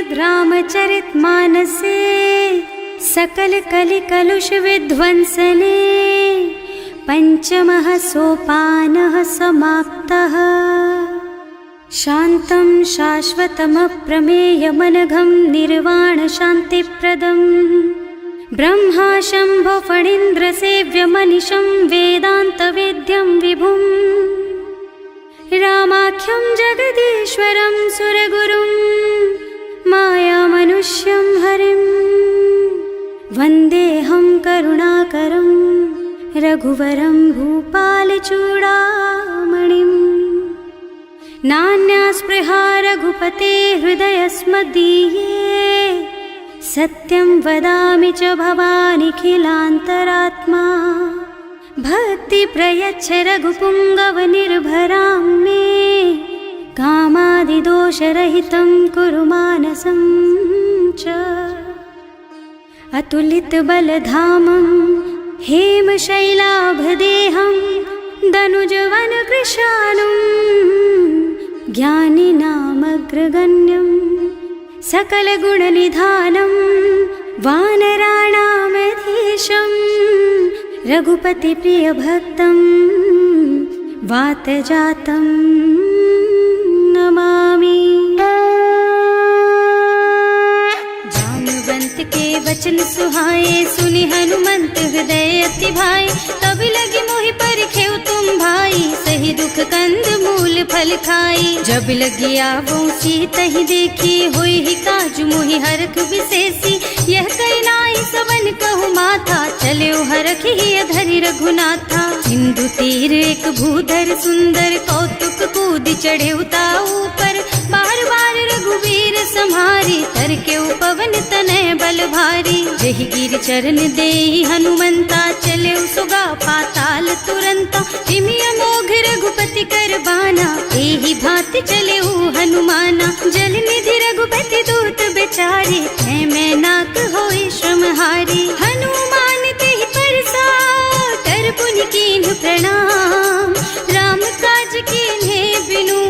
श्रीमद्रामचरितमानसे सकल कलि कलुष विध्वंसने पंचमः सोपानः समाप्तः। शान्तं शाश्वतमप्रमेयमनघं निर्वाणशान्तिप्रदम् ब्रह्मा शम्भो फणीन्द्रसेव्यमनिशं वेदान्तवेद्यं विभुम् रामाख्यं जगदीश्वरं सुरगुरुं मायामनुष्यं हरिं वन्देऽहं करुणाकरं रघुवरं भूपालचूडामणिम्। नान्यास्पृहा रघुपते हृदयस्मदीये सत्यं वदामि च भवानिखिलान्तरात्मा। भक्ति प्रयच्छ रघुपुङ्गवनिर्भरां मे कामादिदोषरहितं कुरु मानसं च। अतुलितबलधामं हेमशैलाभदेहं दनुजवनकृशानुं ज्ञानिनामग्रगण्यं सकलगुणनिधानं वानराणामधीशं रघुपतिप्रियभक्तं वातजातं नमामि। जाम्बवंत के वचन सुहाए सुनि हनुमंत हृदय अति भाए। तब लगी मोहि परखेउ तुम भाई सही दुख कंद मूल फल खाई। जब लगी आवो सीतहि देखी होई ही काजु मोहि हरख विशेषी। यह कई नाई सवन कहु माथा चले हरख ही अधरि रघुनाथा। सिंधु तीर एक भूधर सुंदर कौतुक कूद चढ़े उताऊ पर। बार बार रघुवीर सम्हारी तर के पवन तनय बल भारी। जहि गिर चरण देहि हनुमंता चले सुगा पाताल तुरंता। हिमि अमोघ रघुपति कर बाना एहि भांति चले हनुमाना। जल निधि रघुपति दूत बेचारे है मैं नाक होई श्रमहारी। हनुमान तेहि परसा कर पुनि कीन्ह प्रणाम। राम काज कीन्हे बिनु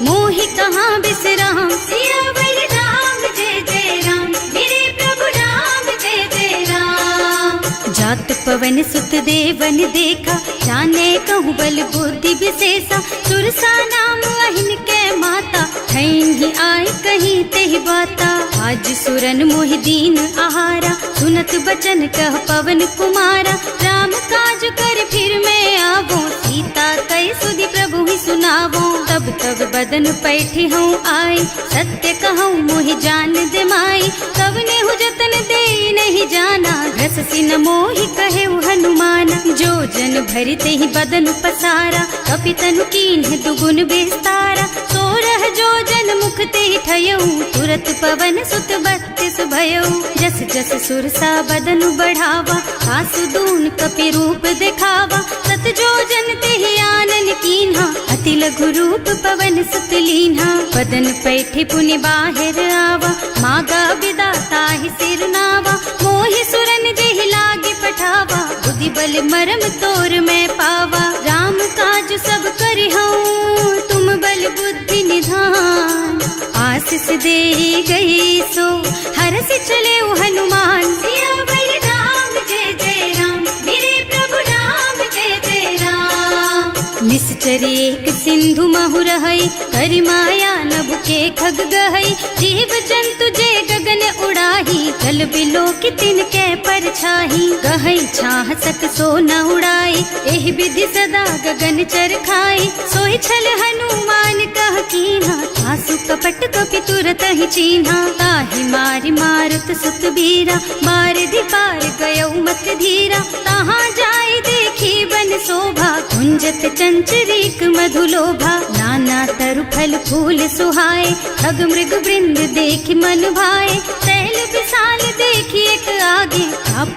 मोहि कहाँ बिसराम। सियावर राम जय जय राम मेरे प्रभु राम जय जय राम। जात पवन सुत देवन देखा जाने कहूँ बल बुद्धि विशेषा। सुरसा नाम अहिन के माता ही आय कहीं तेहि बाता। आज सुरन मोहि दीन आहारा सुनत बचन कह पवन कुमारा। राम काज कर फिर मैं आवो सीता कई सुधि प्रभु ही सुनावो। तब तब बदन पैठी हूँ आई सत्य कहूँ मोहि जान दे माई। तब नेहु जतन दे नहीं जाना रस सिन मोहि कहे हनुमाना। जो जन भरते ही बदन पसारा कपितनु कीन्ह दुगुन बेस्तारा। सोरह जो जन मुख ते ठयऊ तुरत पवन सुत बत्तिस भयऊ। जस जस सुरसा बदन बढ़ावा आसु दून कपि रूप दिखावा। सत जो जन ते आनन कीन्हा अति लघु रूप पवन सुत लीन्हा। बदन पैठे पुनि बाहिर आवा मागा विदाता ही सिर नावा। मोहि सुरन जेहि लागे पठावा बुद्धि बल मरम तोर मैं पावा। राम काज सब करिहऊँ तुम बल बुद्धि निधान। आशीष दे गई सो हरस चले हनुमान। सियावर राम जय जय राम मेरे प्रभु राम जय जय राम। निश्चर एक सिंधु महु रहई करि माया नभ के खग गहई। जीव जंतु जे गगन उड़ाही जल बिलो की तिनके परछाही। गहई छाह सक सो न उड़ाई एहि विधि सदा गगन चर खाई। सोई छल हनुमान कह कीन्हा आसु कपट कपि तुरत ही चीन्हा। ताहि मारि मारुत सुत बीरा मार दी पार गयऊ मत धीरा। तहाँ जाय देखी बन शोभा कुंजत चंचरीक मधुलोभा। नाना तरु फल फूल सुहाए खग मृग वृंद देखि मन भाए। तैल विशाल देखी एक आगे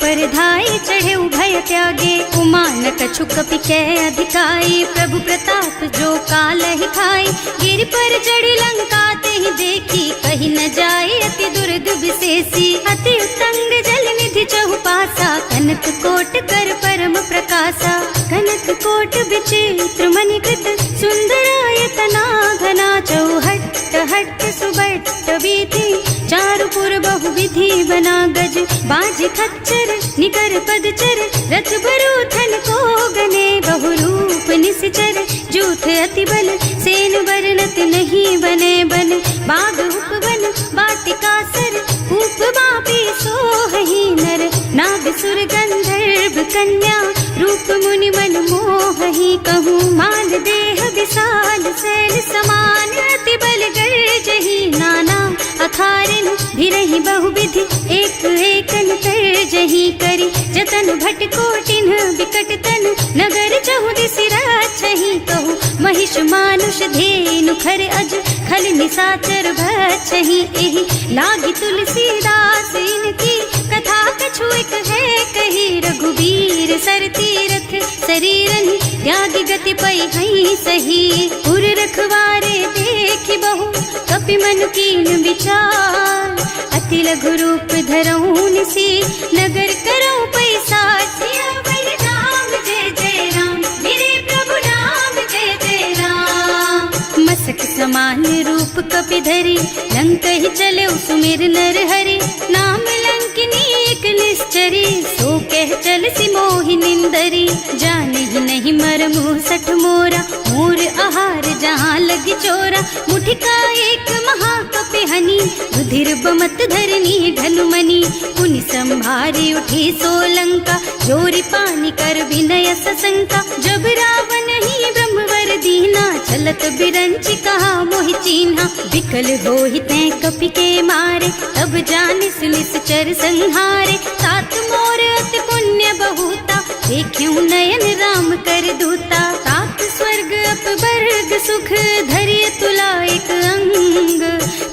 पर धाई चढ़े भय त्यागे। उमान कछु कपि कै अधिकाई प्रभु प्रताप जो काल ही खाई। गिर पर चढ़ी लंका ते ही देखी कहीं न जाए अति दुर्ग विशेषी। अति उत्तंग जल निधि चहुपासा कनक कोट कर परम प्रकाशा। कनक कोट विचित्र मणिकृत सुंदरायतना घना चौहट्ट हट्ट सुबट पट्ट बीती चारुपुर बहुविधि बना गज बाज खच्चर निकर पदचर रथ बरूथन को गने बहुरूप निश्चर जूथ अति बल सेन वर्णत नहीं बने बन बाग उपवन वाटिका सर कूप बापी सोहहि नर नाग सुर गंधर्व कन्या रूप मुनि मन मोहहि कहूँ माल देह विशाल शैल समान अति बल गर्जहि नाना अखारिन भिरहि बहुविधि एक एकन तरजहि करि जतन भट कोटिन विकट तन नगर चहुदिस राछहि कहूँ महिष मानुष धेनु खर अज खल निसाचर भक्षहि एहि लागी तुलसीदास इनकी कथा कछु एक है कही रघुवीर सर तीरथ शरीरन त्यागी गति पै हई सही पुर रखवारे देखि बहु कपि मन कीन विचार अति लघु रूप धरऊं निसी नगर करऊं पैसा सियावर राम जय जय राम मेरे प्रभु राम जय जय राम मसक समान रूप कपि धरी लंक ही चले सुमिर नर हरि नाम लंकिनी एक निश्चरी सो कह चल सी मोहि निंदरी जाने ही नहीं मर मुँह सठ मोरा मोर आहार जहाँ लगी चोरा मुठिका एक महाकपि हनी रुधिर बमत धरनी ढनुमनी पुनि संभारी उठी सोलंका जोरी पानी कर विनय सशंका जब रावण ही ब्रह्मवर दीना चलत बिरंची कहा मोहि चीन्हा विकल होहि तै कपि के मारे तब जानिस निश्चर संहारे तात मोर अति पुण्य बहुता देखूं नयन राम कर दूता तात स्वर्ग अपवर्ग सुख धरिय तुला एक अंग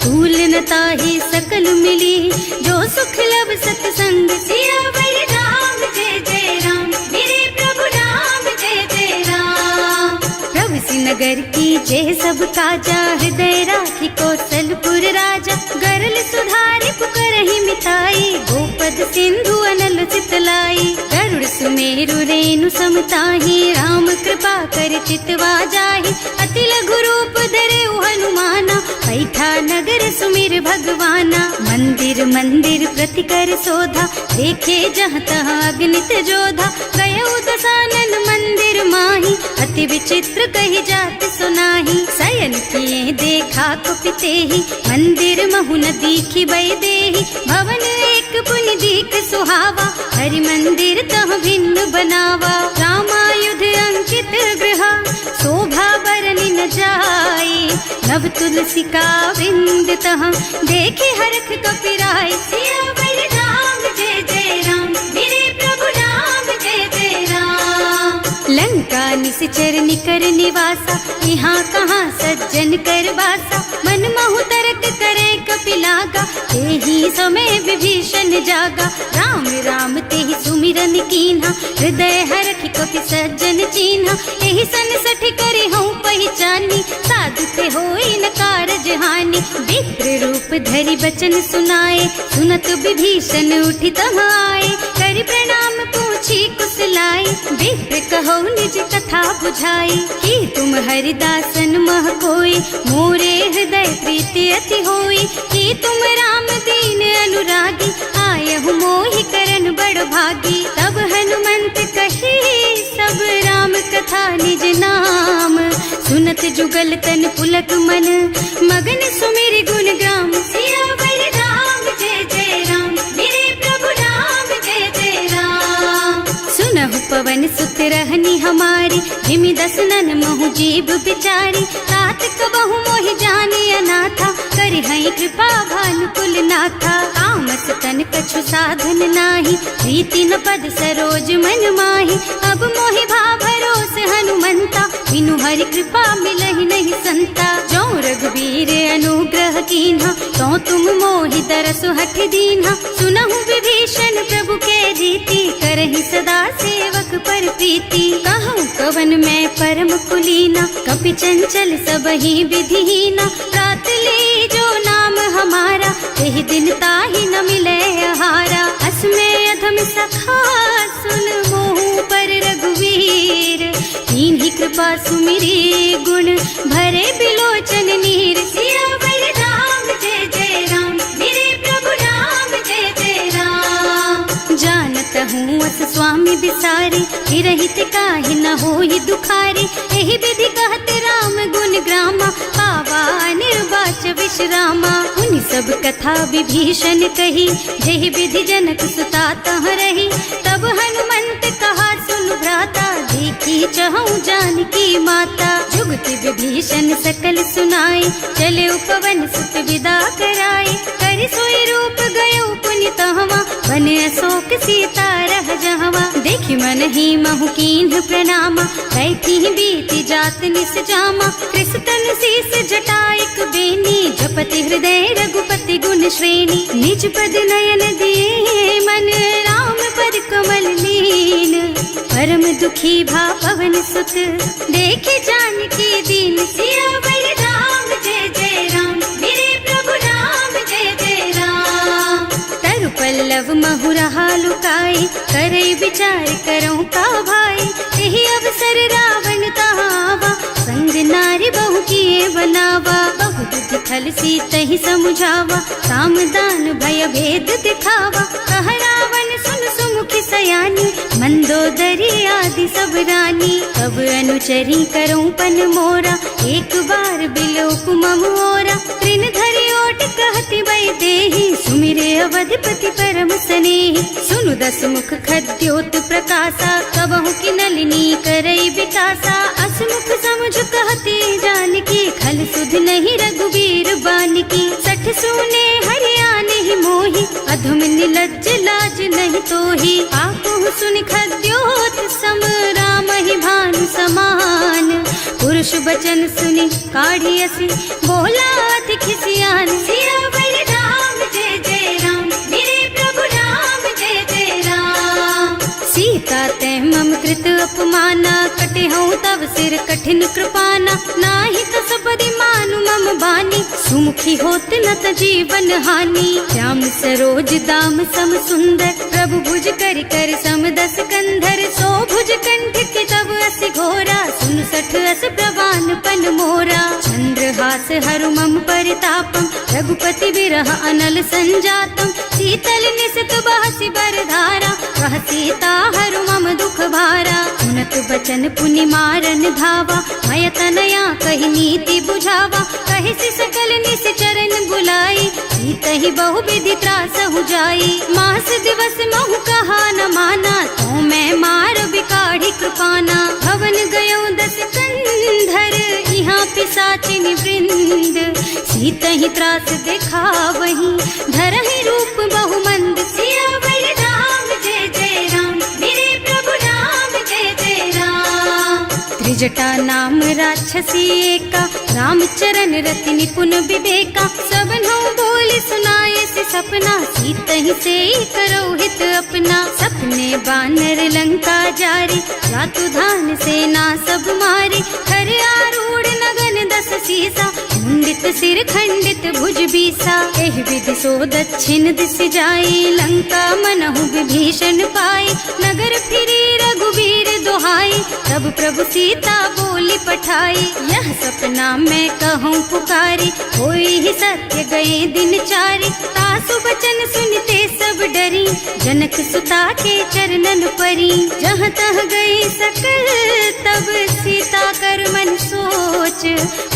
तूल न ताहि सकल मिली जो सुख लब सत्संग सियावर राम जय जय राम मेरे प्रभु राम जय जय राम प्रभु सी नगर की जय सब काजा हृदय राखी कौशलपुर राजा गरल सुधारी पुकरहि मिताई गोपद सिंधु अनल चितलाई गरुड़ सुमेरु रेणु समताहि राम कृपा कर चितवा जाहि अति लघु रूप धरे हनुमाना पैठा नगर सुमिर भगवाना मंदिर मंदिर प्रति कर शोधा देखे जहाँ तहाँ अग्नित जोधा गयो दसानन मंदिर माही अति विचित्र कही जात सुनाही शयन किए देखा कुपिते ही मंदिर महु न दीखी बई देही भवन एक पुनि दीख सुहावा हरि मंदिर तह भिन्न बनावा रामायुध अंकित गृह शोभा बरनि न जाई नव तुलसी का वृंद तह देखे हरख कपिराय सियावर राम जय जय राम मेरे प्रभु राम जय जय राम लंका निश्चर निकर निवासा यहाँ कहाँ सज्जन कर बासा मन महु तरक करे कपिलागा तेहि समय विभीषण जागा राम राम तेहि सुमिरन कीन्हा हृदय हरख कपि सज्जन चीन्हा एहि सन सठ करे हूँ पहचानी साधु ते होई न कारज हानि विप्र रूप धरि बचन सुनाए सुनत विभीषण उठि तहाँ आए करि प्रणाम पूछी कुशलाई विप्र कहो निज कथा बुझाई कि तुम हरिदासन मह कोई मोरे हृदय प्रीति अति होई कि तुम राम दीन अनुरागी आयहु मोहि करन बड़ भागी तब हनुमंत कही सब राम कथा निज नाम सुनत जुगल तन पुलक मन मगन सुमिर गुण ग्राम सियावर राम जय जय राम मेरे प्रभु राम जय जय राम सुनहु पवन सुत रहनी हमारी जिमि दसनन महु जीव बिचारी तात कबहु मोहि जानी अनाथा करि हई कृपा भानुकुल नाथा तामस तन कछु साधन नाही प्रीति न पद सरोज मन माही अब मोहि भा भरोस हनुमंता बिनु हरि कृपा मिलहि नहीं संता जो रघुवीर अनुग्रह कीन्हा तो तुम मोहि दरसु हठ दीन्हा सुनहु विभीषण प्रभु के रीति करहि सदा सेवक पर प्रीति कहूँ कवन मैं परम कुलीना कपि चंचल सबहि विधिहीना रात ले जो नाम हमारा तेहि दिन ताहि न मिले आहारा असमय अधम सखा सुन मोहु पर रघुवीर तीन्ही कृपा सुमिरी गुण भरे बिलोचन नीर सियावर राम जय बस स्वामी बिसारी, हिरहित काहे न होई दुखारी। एहि विधि कहत राम गुण ग्रामा, पावा निर्वाच विश्रामा। उन सब कथा विभीषण कही, जेहि विधि जनक सुता तह रही। तब हनुमंत कहा सुन भ्राता, देखी चहु जानकी माता। जुगति विभीषण सकल सुनाई, चले उपवन सुत विदा कराई। कर सोई रूप गयो पुनि तहवा, बन अशोक सीता रह जहवा। देखि मन ही महु कीन्ह प्रणामा, कैथी बीति जात निस जामा। कृष्ण शीस जटाइक बेनी, जपति हृदय रघुपति गुण श्रेणी। निज पद नयन दिए मन, राम पद कमल लीन। परम दुखी भा पवन सुत, देखे जानकी दीन। सियावर राम जय जय राम, मेरे प्रभु राम जय जय राम। तरु पल्लव महु रहा लुकाई, करई विचार करऊं का भाई। यही अवसर रावण तहावा, संग नारी बहु किए बनावा। बहु दुख खल सीतहि समुझावा, साम दान भय भेद दिखावा। कह रावण सुन सुमुखी सयानी, मंदोदरी आदि सब रानी। अब अनुचरी करऊं पन मोरा, एक बार बिलोक मम ओरा। त्रिन धरि ओट कहति वै देहि, सुमिरे अवधपति परम स्नेहि। सुनु दस मुख खद्योत प्रकाशा, कबहु की नलिनी करई विकासा। असमुख समझ कहती जानकी, खल सुध नहीं रघुवीर बानकी। सठ सूने हरियाणा ही मोहि, अधम निलज्ज लाज नहीं तोहि। आपहु सुनि खद्योत सम, राम ही भानु समान। पुरुष बचन सुनि काढ़ियसि, बोला अति खिसियान। सियावर राम जय जय राम, मेरे प्रभु राम जय जय राम। सीता ते मम कृत अपमाना, कटे हूँ तब सिर कठिन कृपाना। नाही तो सपदि मानु मम बानी, सुमुखी होत न त जीवन हानि। श्याम सरोज दाम सम सुंदर, प्रभु भुज कर कर सम दस कंधर। सो भुज कंठ के तब अस घोरा, सुन सठ अस प्रवान पन मोरा। चंद्रहास हरु मम परितापम, रघुपति विरह अनल संजातम। शीतल निसित बहसि बरधारा, वह सीता हरु मम दुख भारा। सुनत बचन पुनि मारन धावा, मय तनया कहि नीति बुझावा। कहि सकल निस चरण बुलाई, सीतहि बहु विधि त्रास हो जाई। मास दिवस महु कहा न माना, तो मैं मार बिकाढ़ी कृपाना। भवन गयो दस कंधर, यहाँ पिशाचिनी वृंद। सीतहि त्रास देखा वहीं, धरहि रूप बहु मंद। सियावर राम जय जय राम, मेरे प्रभु राम जय जय राम। त्रिजटा नाम राक्षसी एका, राम चरण रति निपुण विवेका। सबनो बोली सुनाए से सपना, सीतहि से करो हित अपना। सपने बानर लंका जारी, जातु धान सेना सब मारी। खर आरूढ़ नगन दस सीसा, मुंडित सिर खंडित भुज बीसा। एहि विधि सो दक्षिण दिस जाई, लंका मनहु विभीषण पाई। नगर फिरी रघुवीर दुहाई, तब प्रभु सीता बोली पठाई। यह सपना मैं कहूँ पुकारी, होई ही सत्य गए दिन चारी। तासु बचन सुनते सब डरी, जनक सुता के चरणन परी। जहाँ तह गई सकल तब सीता कर मन सोच।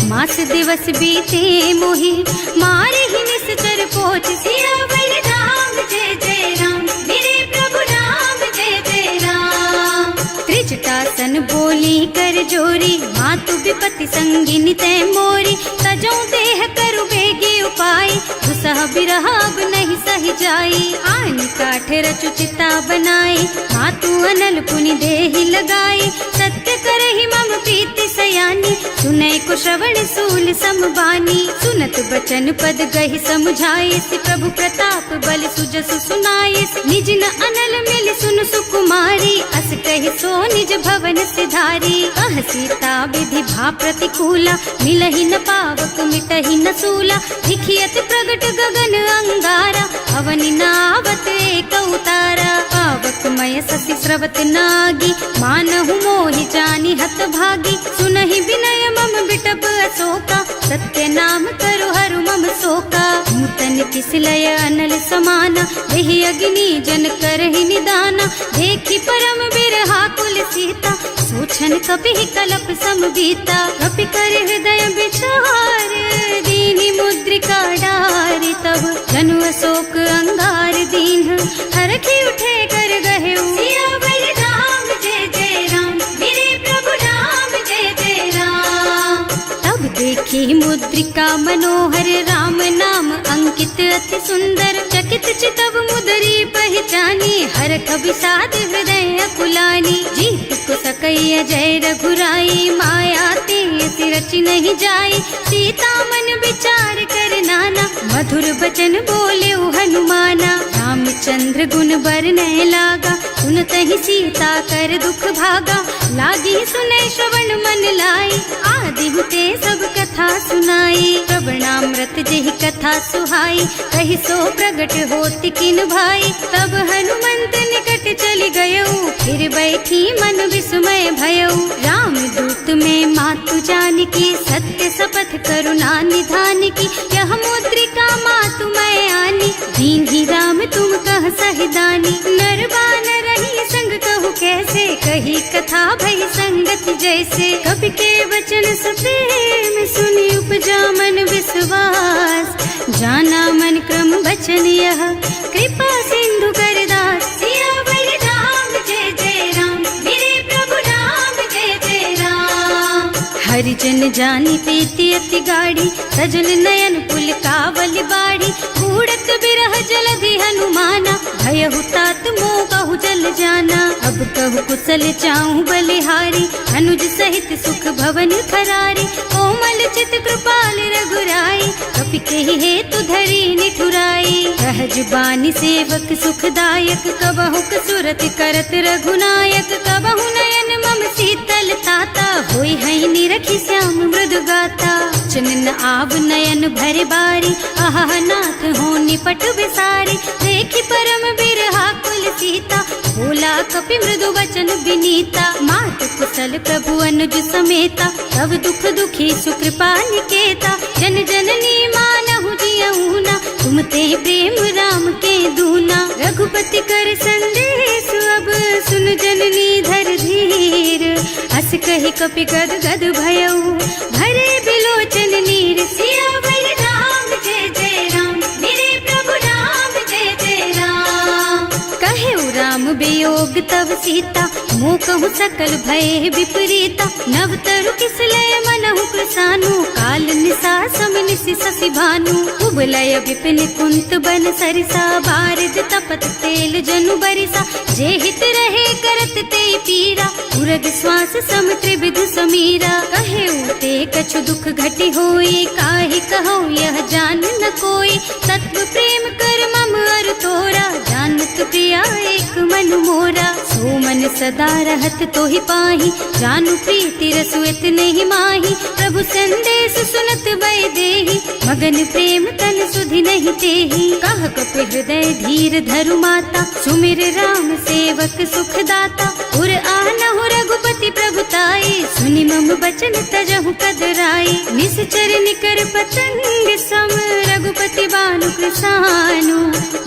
मास दिवस बीते मोहि, मारे ही निश्चर पोच। सियावर राम जय जय राम, मेरे प्रभु राम जय जय राम। त्रिजटासन बोली कर जोरी, मातु विपति संगिनी तै मोरी। तजौ देह करु बेगे उपाय, दुसह बिरह अब नहीं सही जाई। आन काठ रचु चिता बनाए, मातु अनल पुनि देहि लगाए। सत्य करहि मम प्रीति सयानी, सुनै को श्रवण सूल समबानी। सुनत बचन पद गहि समुझाए, प्रभु प्रताप बल सुजसु सुनाए। निज न अनल मिल सुन सुकुमारी, अस कहि सो निज भवन सिधारी। कह सीता विधि भा प्रतिकूला, मिलहि न पावक मिटहि न सूला। लिखियत प्रगट गगन अंगारा, अवनि नावत एक उतारा। पावक मय ससि स्रवत नागी, मानहु मोहि जानि हत भागी। सुनहि विनय मम बिटप अशोका, सत्य नाम करु हरु मम शोका। नूतन किस लय अनल समाना, वही अग्नि जन करहि निदाना, देखी परम बिरहा कुल सीता, सोचन कपि कलप सम बीता, कपि कर हृदय विचार, दीनी मुद्रिका डारी, तब जनु अशोक अंगार दीन, हरखी उठे कर गहे सियावर राम जय जय राम, मेरे प्रभु राम जय जय राम। तब देखी मुद्रिका मनोहर, राम नाम अंकित अति सुंदर, चकित चितव मुदरी पहचानी, हरख विषाद हृदय अकुलानी, जीत को सकैया जय रघुराई, माया ते रचि नहीं जाई, सीता मन विचार कर नाना, मधुर बचन बोले हनुमाना, रामचंद्र गुण बरनय लागा, सुनतहि सीता कर दुख भागा, लागी सुनै श्रवण मन लाई, आदि ते सब कथा सुनाई, श्रवणामृत जेहि कथा सुहाई, कहि सो प्रगट होति किन भाई, तब हनुमंत निकट चली गयऊ, फिर बैठी मन विस्मय भयऊ, राम दूत में मातु जानकी, सत्य शपथ करुणा निधान की, यह मुद्रिका मातु मैं आनी, दीन ही राम तुम कह सहिदानी, नरबान रही संग कहु कैसे, कही कथा भई संगत जैसे, कवि के वचन सप्रेम सुनी उपजा मन विश्वास, जाना मन क्रम वचन यह, कृपा सिंधु करदास, सियावर राम जय जय राम, मेरे प्रभु राम जय जय राम। हरिजन जानी प्रीति अति गाढ़ी, सजल नयन पुल कावल बाड़ी, बूढ़त बिरह जलधि हनुमाना, भयहु तात मोह कहु जल जाना, अब कहु कुशल चाहूं बलिहारी, अनुज सहित सुख भवन खरारी, कोमल चित कृपाल रघुराई, कपि केहि हेतु धरी निठुराई, सहज बानी सेवक सुखदायक, कबहु सुरति करत रघुनायक, कबहु नयन मम शीतल ताता, होई है निरखी श्याम मृदु गाता, चनन आव नयन भर बारी, आह नाथ हो निपट विसारी, देखी परम बिरहा कुल सीता, बोला कपि मृदु वचन विनीता, मात कुशल प्रभु अनुज समेता, तब दुख दुखी सुकृपा निकेता, जन जननी मानहु जियऊना, तुम ते प्रेम राम के दूना, रघुपति कर संदेश अब सुन जननी धर धीर, हस कहि कपि गद गद भयऊ, भरे बिलोचन नीर, सियावर राम जय जय राम, मेरे प्रभु राम जय जय राम। कहेउ राम वियोग तब सीता, मोह कहु सकल भय विपरीता, नव तरु किस लय मनहु कृसानु, काल निसा सम निसि शशि भानु, उबलय विपिन कुंत बन सरिसा, बारिद तपत तेल जनु बरिसा, जे हित रहे करत ते पीरा, उरग श्वास सम त्रिविध समीरा, कहेउ ते कछु दुख घटी होई, काहि कहूँ यह जान न कोई, तत्व प्रेम कर मम अर तोरा, जानत प्रिया एक मन मोरा, सो मन सदा रहत तोहि पाही, जानु प्रीति रसु इतने माही, प्रभु संदेश सुनत वै देही, मगन प्रेम तन सुधि नहीं तेही, कह कपि हृदय धीर धरु माता, सुमिर राम सेवक सुख दाता, उर आनहु रघुपति प्रभुताई, सुनि मम बचन तजहु कदराई, निश्चर निकर पतंग सम, रघुपति बानु कृसानु,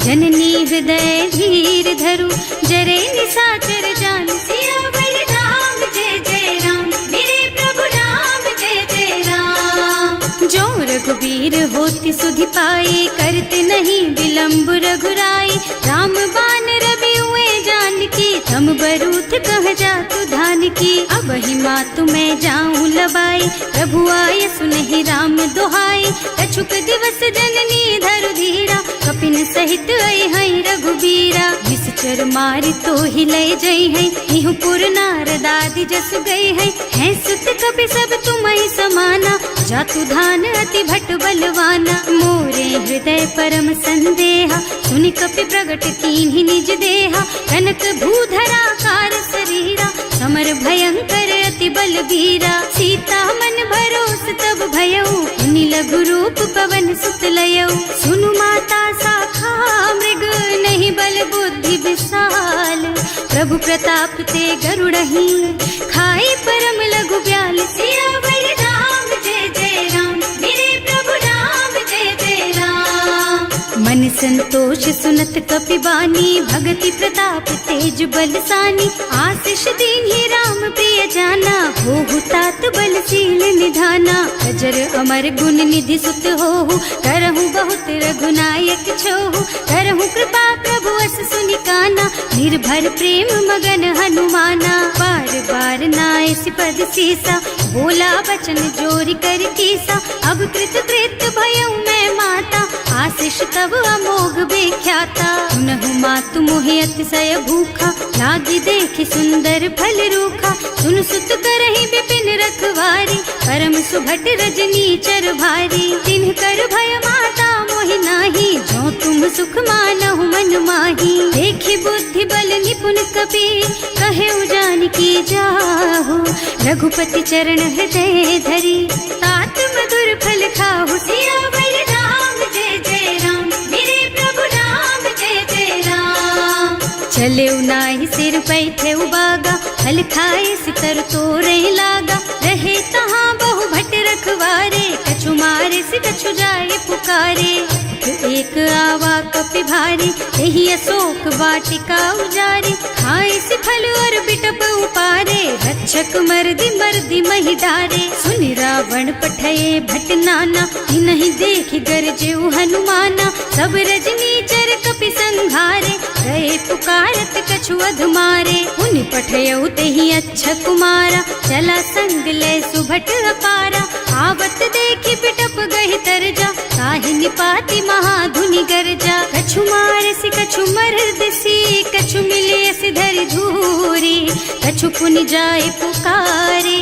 जननी हृदय धीर धरु, जरे निशाचर जान, सियावर राम जय जय राम, मेरे प्रभु राम जय जय राम। जो रघुबीर होति सुधि पाई, करते नहीं विलम्ब रघुराई, राम बान रवि हुए जानकी, तम बरूथ कह जातु धान की, अब ही मातु मैं जाऊं लबाई, प्रभु आय सुनहि राम दुहाई, कछुक दिवस जननी धरु धीरा, कपिन सहित आई है रघुबीरा, निश्चर मारि तो ही लय जई है, इहु पुर नारद आदि जस गई है सुत कपि सब तुम्हि समाना, जातु धान अति भट बलवाना, मोरे हृदय परम संदेहा, सुनि कपि प्रगट कीन्हि निज देहा, कनक भूधरा कार शरीरा, समर भयंकर अति बलबीरा, सीता मन भरोस तब भयऊ, मुनि लघु रूप पवन सुत लयऊ, सुनु माता शाखा मृग नहीं बल बुद्धि विशाल, प्रभु प्रताप ते गरुड़हि, खाई परम लघु ब्याल, सियावर राम जय जय राम, मेरे प्रभु राम जय जय राम। मन संतोष सुनत कपिबानी, भगति प्रताप तेज बलसानी। आशीष दीन्हि राम प्रिय जाना, होहु तात बलशील निधाना। अजर अमर गुण निधि सुत होहु, करहु बहुत रघुनायक छोहु। करहु कृपा प्रभु अस सुनि काना, निर्भर प्रेम मगन हनुमाना। बार बार नाय सिपद सीसा, बोला बचन जोरि कर कीसा। अब कृत कृत भयउ मैं माता, आशीष तब अमोघ बेख्याता। सुनहु मातु मोहि अतिशय भूखा, लागी देखि सुंदर फल रूखा। सुन सुत करहि विपिन रखवारी, परम सुभट रजनी चर भारी। तिन्ह कर भय माता मोहि नाही, जो तुम सुख मानहु मन माही। देखि बुद्धि बल निपुण कपि, कहे जानकी जाहु। रघुपति चरण हृदय धरी, तात मधुर फल खाहु। सियावर राम जय जय राम, मेरे प्रभु राम जय जय राम। चले नाहि सिर पैठे उबागा, फल खाए सितर तोरे लागा। रहे तहाँ बहु भट रखवारे, कछु मारे से कछु जाए पुकारे। एक आवा कपि भारी, यही अशोक वाटिका उजारी। खाए से फल और बिटप उपारे, रक्षक मर्दी मर्दी मही डारे। सुनि रावण पठये भट नाना, नहीं देखि गरजेउ हनुमाना। सब रजनी चर कपि संघारे, गए पुकारत कछु अधमारे। उनि पठयउ तेहि अच्छा कुमारा, चला संग ले सुभट अपारा। आवत देखि बिटप गहि तरजा, ताहि निपाति महाधुनि गरजा। कछु मारसि कछु मरदसी, कछु मिले सि धरि धूरी। कछु पुनि जाए पुकारे,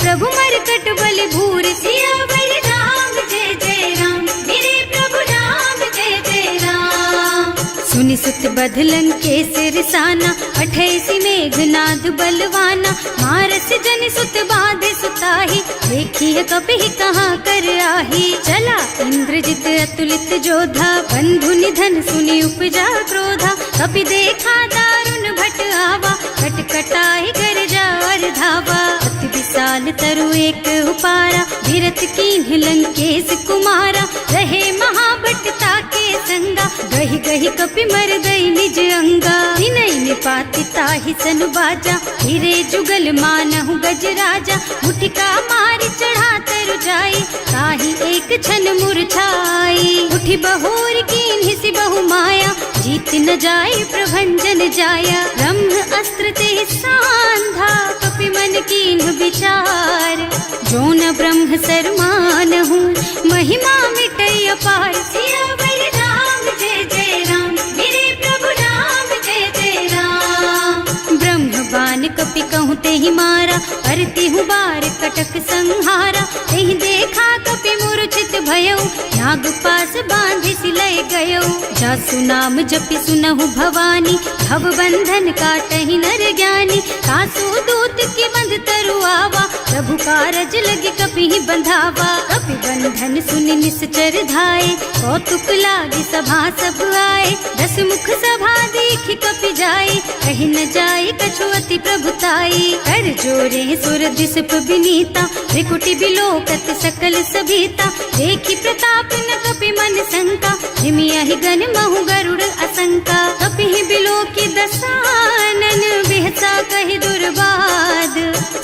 प्रभु मरकट बल भूरि। सियावर राम जय जय राम, मेरे प्रभु राम जय जय राम। सुनि सुत बध लंकेश रिसाना, अठैसी मेघनाद बलवाना। मारस जन सुत बाधे सुताही, देखिए कपि कहाँ कर आही। चला इंद्रजित अतुलित जोधा, बंधु निधन सुनि उपजा क्रोधा। कपि देखा दारुण भट आवा, कटकटाई गरजा और धावा। अति विशाल तरु एक उपारा, धीरथ कीन्ह लंकेश कुमारा। रहे महाभट ताके संगा, गहि गहि कपि मर गई निज अंगा। विनय निपाति ताहि सन बाजा, हिरे जुगल मानहु गज राजा। मुठिका मारि चढ़ा तरु जाई, ताहि एक छन मूर्छाई। उठि बहोर कीन्हि सि बहु माया, जीत न जाय प्रभंजन जाया। ब्रह्म अस्त्र ते सांधा, कपि मन कीन्ह विचार। जो न ब्रह्म सर मानहु, महिमा मिटै अपार। सियावर राम जय जय राम, मेरे प्रभु राम जय जय राम। ब्रह्म बान कपि कहूँ तेहि मारा, करती हूँ बार कटक संहारा। तेहि देखा कपि मूर्छित भयउ, नाग पास बांधि सिलय गयउ। जासु नाम जपि सुनहु भवानी, भव बंधन काटहि नर ज्ञानी। कासु दूत के बंध तरु आवा, प्रभु कारज लगे कपि ही बंधावा। कपि बंधन सुनि निश्चर धाये, कौतुक लागी सभा सब आए। दस मुख सभा देखि कपि जाए, कहि न जाए कछु अति प्रभुताई। कर जोरे सुर दिसप विनीता, त्रिकुटि बिलोकत सकल सभीता। देखि प्रताप न कपि मन शंका, हिमियहि गन महु गरुड़ असंका। कपि ही बिलोकि दसानन, बिहसा कहि दुर्बाद।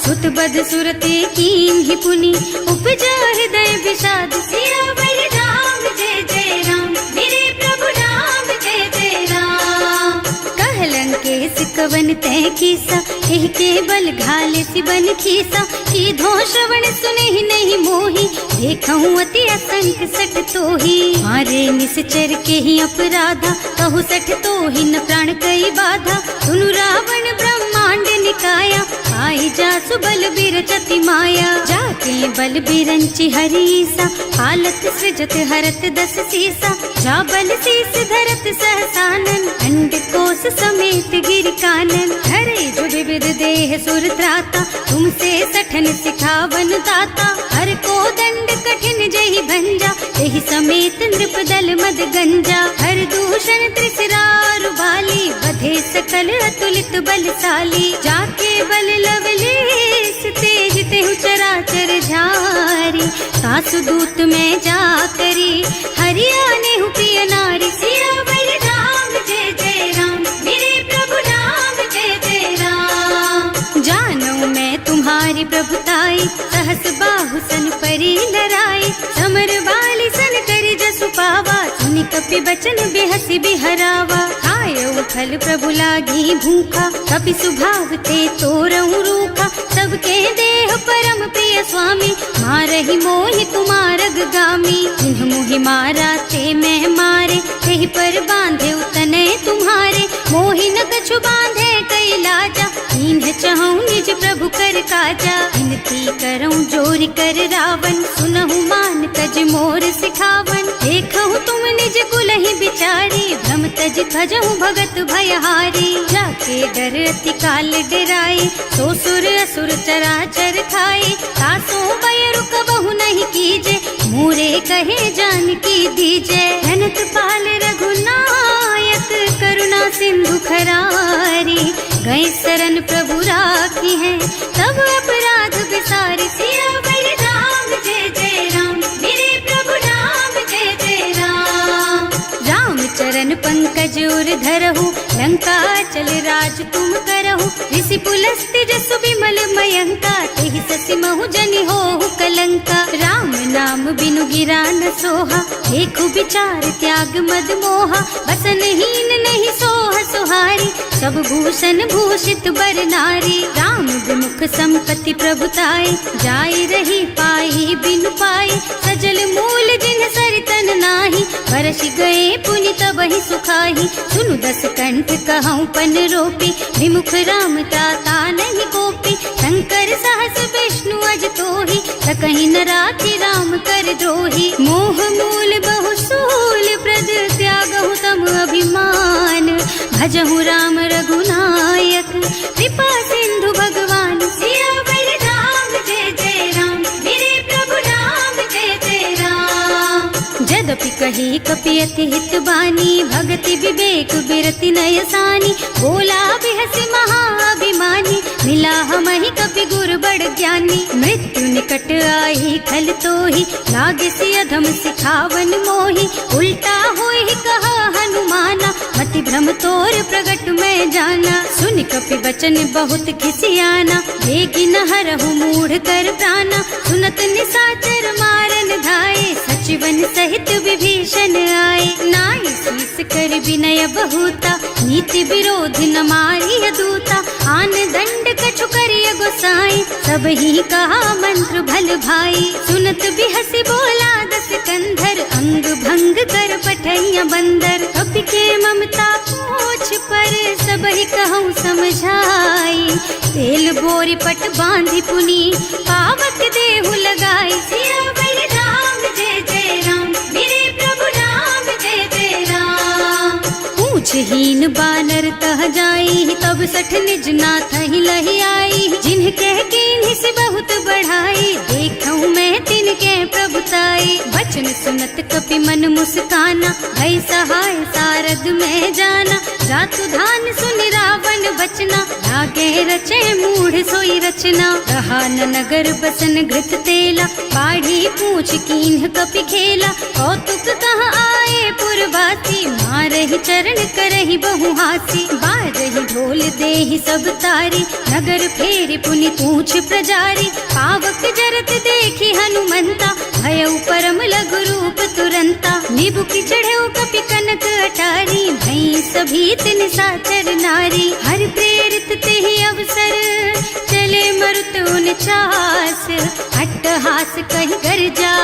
सुत बद सुरते कीन्हि पुनि, उपजा हृदय विषाद। सियावर राम जय जय राम, मेरे प्रभु राम जय जय राम। कह लंकेश कवन तै कीसा, एहि के बल घाले सि बन खीसा। कीधो श्रवण सुनहि नहीं मोहि, देखहु अति असंख सठ तोहि। मारे निश्चर के ही अपराधा, कहु सठ तोहि न प्राण कई बाधा। सुनु रावण ब्रह्मांड निकाया, आई जासु बल बिरचति माया। जाके बल बिरंचि हरीसा, हालत सृजत हरत दस सीसा। जा बल शीस धरत सहसानन, अंड कोस समेत गिर कानन। हरे जो विविध देह सुर त्राता, तुमसे सठन सिखावन दाता। हर को दंड कठिन जहि भंजा, तेहि समेत नृप दल मद गंजा। हर दूषण त्रिसरारु बाली, बधे सकल अतुलित बलशाली। जाके बल लवलेश तेज तेहु चराचर झारी। सासु दूत में जा करी हरियाणे हूँ प्रिय नारी। सियावर राम जय जय राम, मेरे प्रभु राम जय जय राम। जानू मैं तुम्हारी प्रभुताई, सहस बाहु सन परी लराई। समर बाली सन करी जसु पावा, सुनि कपि बचन बेहसी बिहरावा। खायो फल प्रभु लागी भूखा, कपि सुभाव ते तोरऊ रूखा। सबके देह परम प्रिय स्वामी, मारहि मोहि तुमारग गामी। जिन्ह मोहि मारा ते मैं मारे, तेहि पर बांधे तने तुम्हारे। मोहि न कछु बांधे कई लाजा, इन्ह चहु निज प्रभु कर काजा। विनती करऊं जोरि कर रावण, सुनहु मान तज मोर सिखावन। देखहु तुम निज कुलहि बिचारी, भ्रम तज भजहु भगत भयहारी। जाके डर अति काल डराई, सो सुर असुर चराचर खाए। तासो भय रुक बहु नहीं कीजे, मोरे कहे जानकी दीजे। धनत पाल रघुनायक, करुणा सिंधु खरारी। गए शरण प्रभु राखी है, तब अपराध विसारी। सियावर राम जय जय राम, मेरे प्रभु राम जय जय राम। राम चरण पंकज उर धरहु, लंका चल राज तुम करहु। ऋषि पुलस्त्य जसु विमल मयंका, तेहि ससि महु जनि होहु कलंका। राम नाम बिनु गिरा न सोहा, देखु विचार त्याग मद मोहा। बसन हीन नहीं सोह सुहारी, सब भूषण भूषित बर नारी। राम विमुख संपत्ति प्रभुताई, जाय रही पाई बिनु पाई। सजल मूल जिन सरितन नाही, बरस गए पुनि तबहि सुखाही। सुनु दस कंठ कहऊँ पन रोपी, विमुख राम ताता नहीं कोपी। शंकर सहस विष्णु अज तोहि, सकहि न राखि राम कर द्रोही। मोह मूल बहु सूल प्रद, त्यागहु तम अभिमान। भजहु राम रघुनायक, कृपा सिंधु भगवान। सियावर राम जय जय राम, मेरे प्रभु राम जय जय राम। जदपि कही कपि अति हित बानी, भगति विवेक बिरति नय सानी। बोला बिहसि महाअभिमानी, मिला हमहि कपि गुर बड़ ज्ञानी। मृत्यु निकट आई खल तोहि, लागे सि अधम सिखावन मोहि। उल्टा होहि कहा हनुमाना, मति भ्रम तोर प्रगट में जाना। सुनि कपि बचन बहुत खिसियाना, देगी न हरहु मूढ़ कर प्राणा। सुनत निशाचर मारन धाये, सचिवन सहित विभीषण आए। नाई शीस कर विनय बहुता, नीति विरोध न मारिय दूता। आन दंड कछु करिय गोसाई, सब ही कहा मंत्र भल भाई। सुनत बिहसि बोला दस कंधर, अंग भंग कर पठैया बंदर। कपि के ममता पूछ पर, सब ही कहूँ समझाई। तेल बोरी पट बांधि पुनी, पावक देहु लगाई। सियावर राम जय जय राम, मेरे प्रभु राम जय जय राम। पूछहीन बानर तह जाई, तब सठ निज नाथ ही लही आई। जिन्ह कह कीन्हि से बहुत बढ़ाई, देखऊँ मैं तिनके प्रभुताई। वचन सुनत कपि मन मुस्काना, भई सहाय सारद में जाना। जातु धान सुनि रावण बचना, लागे रचे मूढ़ सोई रचना। रहा न नगर बसन घृत तेला, बाढ़ी पूछ कीन्ह कपि खेला। कौतुक कह आए पुरवासी, मारहि चरण करहि बहु हासी। बाजहि ढोल देहि सब तारी, नगर फेरि पुनि पूछ प्रजारी। पावक जरत देखि हनुमंता, भयउ परम लघु रूप तुरंता। निबुकि चढ़ऊ कपि कनक अटारी, भई सभीत निशाचर नारी। हर प्रेरित तेहि अवसर, चले मरुत उनचास। अट्टहास कहि गर्जा,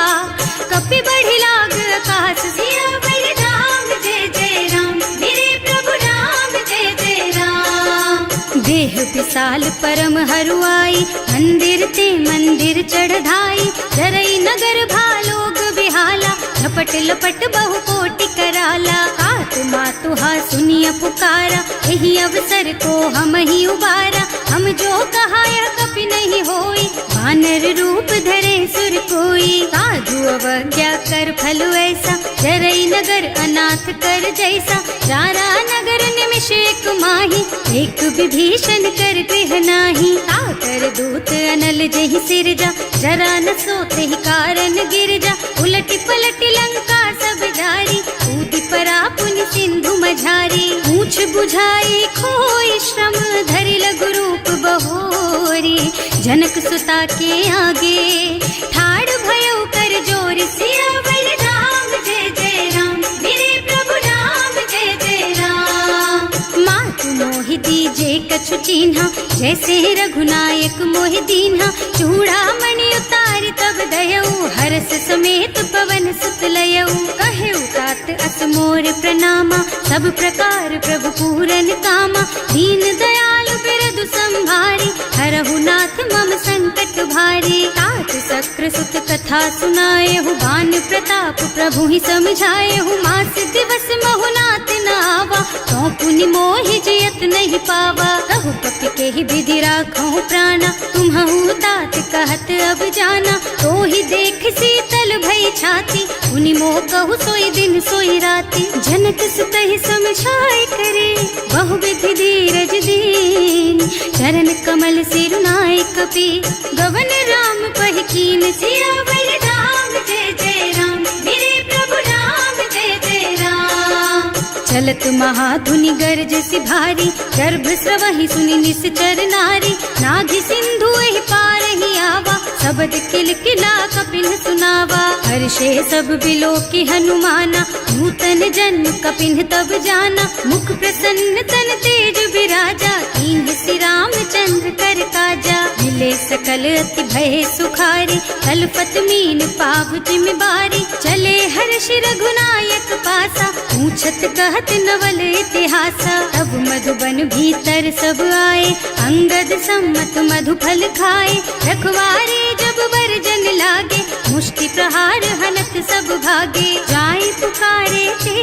कपि बढ़ि लाग आकाश। सियावर राम जय जय राम, मेरे प्रभु राम जय जय राम। देह विशाल परम हरुआई, मंदिर ते मंदिर चढ़धाई। जरई नगर भालोग बिहाला, झपट लपट बहु कोटि कराला। आत्मा तुहा सुनिय पुकारा, यही अवसर को हम ही उबारा। हम जो कहा यह कपि नहीं होई, वानर रूप धरे सुर कोई। साधु अवज्ञा कर फल ऐसा, जरई नगर अनाथ कर जैसा, जारा नगर निमिष एक माही, एक विभीषण कर गृह नाही। ताकर दूत अनल जहि सिरजा, जरा न सोते ही कारण गिर जा। उलटी पलटी लंका सब जारी, कूदी परा पुनि सिंधु मझारी। पूछ बुझाई खोई श्रम, धरि लघु रूप बहोरी। जनक सुता के आगे, ठाड़ भयो कर जोर। सियावर राम जय जय राम, मेरे प्रभु राम जय जय राम। मातु मोहि दीजे कछु चिन्हा, जैसे रघुनायक मोहि दीन्हा। चूड़ामणि उतारि तब दयऊ, हरस समेत पवन सुत लयऊ। कहेउ तात अस मोर प्रणामा, सब प्रकार प्रभु पूरन कामा। दीन दयालु बिरदु संभारी, हरहु नाथ मम संकट भारी। तात सक्र सुत कथा सुनाएहु, बान प्रताप प्रभु ही समझाएहु। मास दिवस महु नाथ न आवा, तो पुनि मोहि जियत नहीं पावा। कहु कपि के ही विधि राखहु प्राणा, तुम्हु तात कहत अब जाना। तो ही देख शीतल भई छाती, पुनि मोह कहु सोई दिन सोई राती। जनक सुतहि समझाए करे, बहु विधि धीरज दीन। चरण कमल सिरुनाए कपि, गवन राम पहि कीन। सियावर राम जय जय राम, मेरे प्रभु राम जय जय राम। चलत महाधुनि गरजसि भारी, गर्भ स्रवहि सुनि निश्चर नारी। नाभि सिंधु एहि पारहि आवा, शबद किलकिला कपिन सुनावा। हर्षे सब बिलोकि हनुमाना, नूतन जन्म कपिन तब जाना। मुख प्रसन्न तन तेज बिराजा, कीन्ह श्री रामचंद्र कर काजा। मिले सकल अति भय सुखारी, कलपत मीन पाव जिम बारी। चले हर्ष रघुनायक पासा, पूछत कहत नवल इतिहासा। तब मधुबन भीतर सब आए, अंगद सम्मत मधु फल खाए। रखवारे जब बरजन लागे, मुष्टि प्रहार हनक सब भागे। जाए पुकारे ते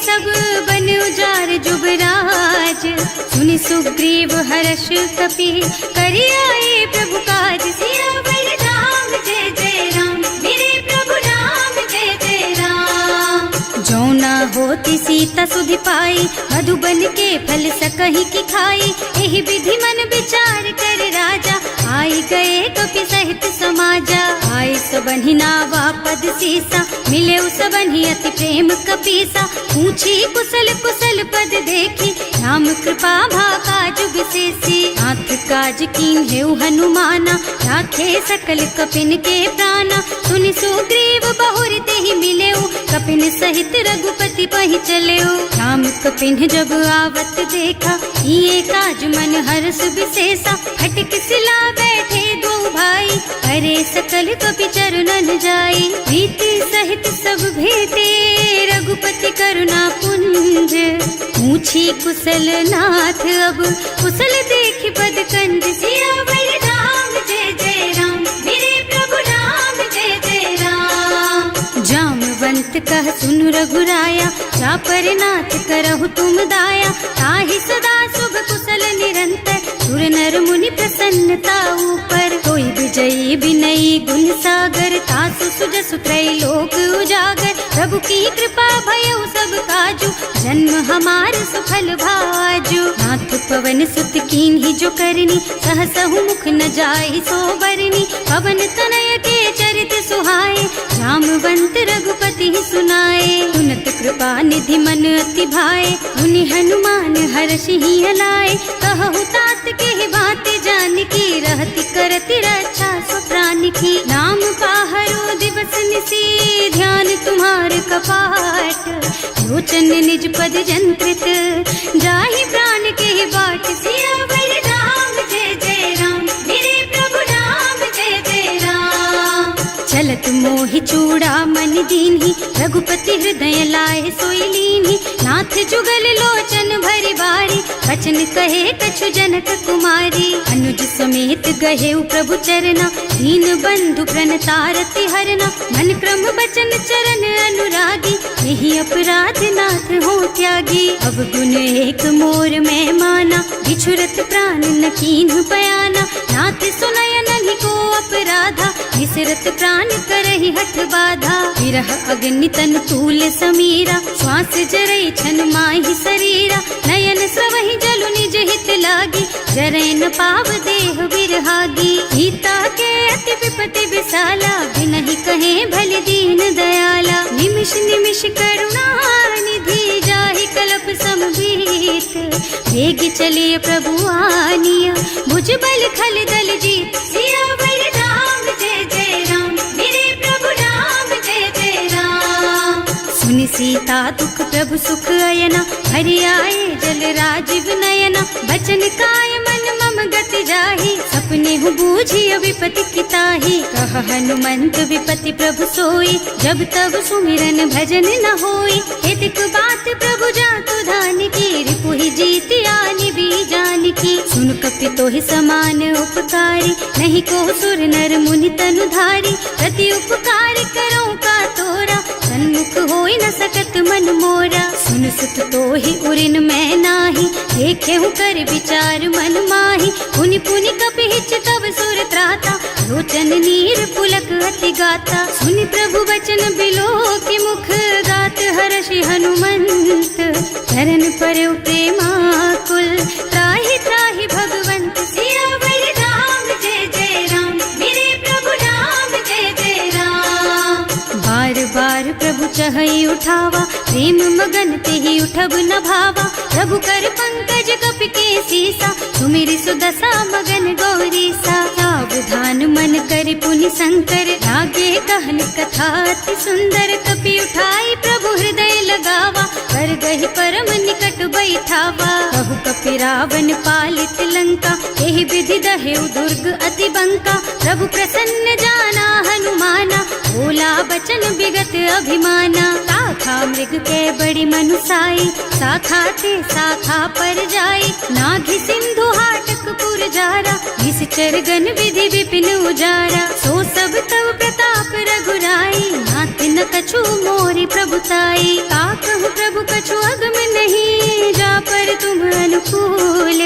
सब, बन उजार जुबराज। सुनि सुग्रीव हर्ष कपि, करि आए प्रभु काज। सियावर राम जय जय राम, मेरे प्रभु राम जय जय राम। जौना होती सीता सुधि पाई, मधुबन के फल सकहि की खाई। एहि विधि मन विचार कर राजा, आई गए कपि सहित समाजा। आए सबन्हि नावा पद सीसा, मिले सबन्हि अति प्रेम कपीसा। पूछी कुशल कुशल पद देखी, राम कृपा भाका जुग विशेषी। नाथ काज कीन्हेउ हनुमाना, राखे सकल कपिन के प्राणा। सुनि सुग्रीव बहुर तेहि मिलेउ, कपिन सहित रघुपति पहि चलेउ। राम कपिन जब आवत देखा, किए काज मन हर्ष विशेषा। हटिक सिला बैठे दो भाई, करे सकल कपि चरणन जाई। प्रीति सहित सब भेटे, रघुपति करुणा पुंज। पूछी कुशल नाथ अब, कुशल देखि पद कंज। सियावर राम जय जय राम, मेरे प्रभु राम जय जय राम। जामवंत कह सुनु रघुराया, चापर नाथ करहु तुम दाया। ताहि सदा शुभ कुशल निरंतर, सुर नर मुनि प्रसन्नता ऊपर। कोई विजयी विनयी गुण सागर, तासु सुजसु त्रैलोक उजागर। प्रभु की कृपा भयउ सब काजू, जन्म हमार सफल भाजू। नाथ पवन सुत कीन्ही जो करनी, सहसहु मुख न जाहि सो बरनी। पवन तनय के चरित सुहाए, जामवंत रघुपति सुनाए। सुनत कृपा निधि मन अति भाए, मुनि हनुमान हर्षि हलाए। कहु तात के बात जानकी, रहति करति रक्षा सो प्राण की। नाम पाहरो दिवस निसी, ध्यान तुम्हार कपाट। लोचन निज पद जंत्रित, जाहि प्राण के बाट। सियावर राम जय जय राम, मेरे प्रभु राम जय जय राम। चलत मोहि चूड़ा मन दीन्ही, रघुपति हृदय लाए सोई लीन्ही। नाथ जुगल लोचन भरि बारी, बचन कहे कछु जनक कुमारी। अनुज समेत गहेउ प्रभु चरना, दीन बंधु प्रणतारति हरना। मन क्रम बचन चरण अनुरागी, यही अपराध नाथ हो त्यागी। अब गुण एक मोर में माना, बिछुरत प्राण न कीन्ह बयाना। नाथ सुनय नहीं को अपराधा, विसरत प्राण प्राण करहि हठ बाधा। विरह अग्नि तन तूल समीरा, श्वास जरई छन माहि शरीरा। नयन स्रवहि जलु निज हित लागी, जरै न पाव देह बिरहागी। गीता के अति विपति विशाला, बिनहि कहे भल दीन दयाला। निमिष निमिष करुणा निधि, जाहि कल्प समभीत। वेग चलिए प्रभु आनिया, भुज बल खल दल जीत। सियावर राम जय जय राम, मेरे प्रभु राम जय जय राम। सुनि सीता दुख प्रभु सुख अयना, हरि आए जल राजीव नयना। बचन काय मन मम गति जाहि, सपने हूँ बूझिय विपति किताहि। कह हनुमंत विपति प्रभु सोई, जब तब सुमिरन भजन न होई। हेतिक बात प्रभु जातु धान की, रिपुहि जीत आनि भी जान की। सुन कपि तोहि समान उपकारी, नहीं को सुर नर मुनि तनु धारी। प्रति उपकार करो का तोरा, सन्मुख होई न सकत मन मोरा। सुन सुत तोहि उरिन मैं नाही, देखे हूँ कर विचार मन माही। पुनि पुनि कपि हिच तब सुर त्राता, लोचन नीर पुलक अति गाता। सुनि प्रभु बचन बिलो की मुख, गात हर्षि हनुमंत। चरण परौ प्रेमाकुल, त्राहि त्राहि भगवंत। सियावर राम जय जय राम, मेरे प्रभु राम जय जय राम। बार बार प्रभु चहई उठावा, प्रेम मगन तेहि उठब न भावा। प्रभु कर पंकज कपि के सीसा, सुमिरि सुदशा मगन गौरीसा। सावधान मन करि पुनि शंकर, लागे कहन कथा अति सुंदर। कपि उठाई प्रभु हृदय लगावा, कर गहि परम निकट बैठावा। कहु कपि रावण पालित लंका, एहि विधि दहेउ दुर्ग अति बंका। प्रभु प्रसन्न जाना हनुमाना, बोला बचन विगत अभिमाना। शाखा मृग के बड़ी मनुसाई, शाखा ते शाखा पर जाई। नाघि सिंधु हाटक पुर जारा, निश्चर गण विधि विपिन उजारा। सो सब तव प्रताप रघुराई, नाथ न कछु मोरि प्रभुताई। का कहु प्रभु कछु अगम नहीं, जा पर तुम अनुकूल।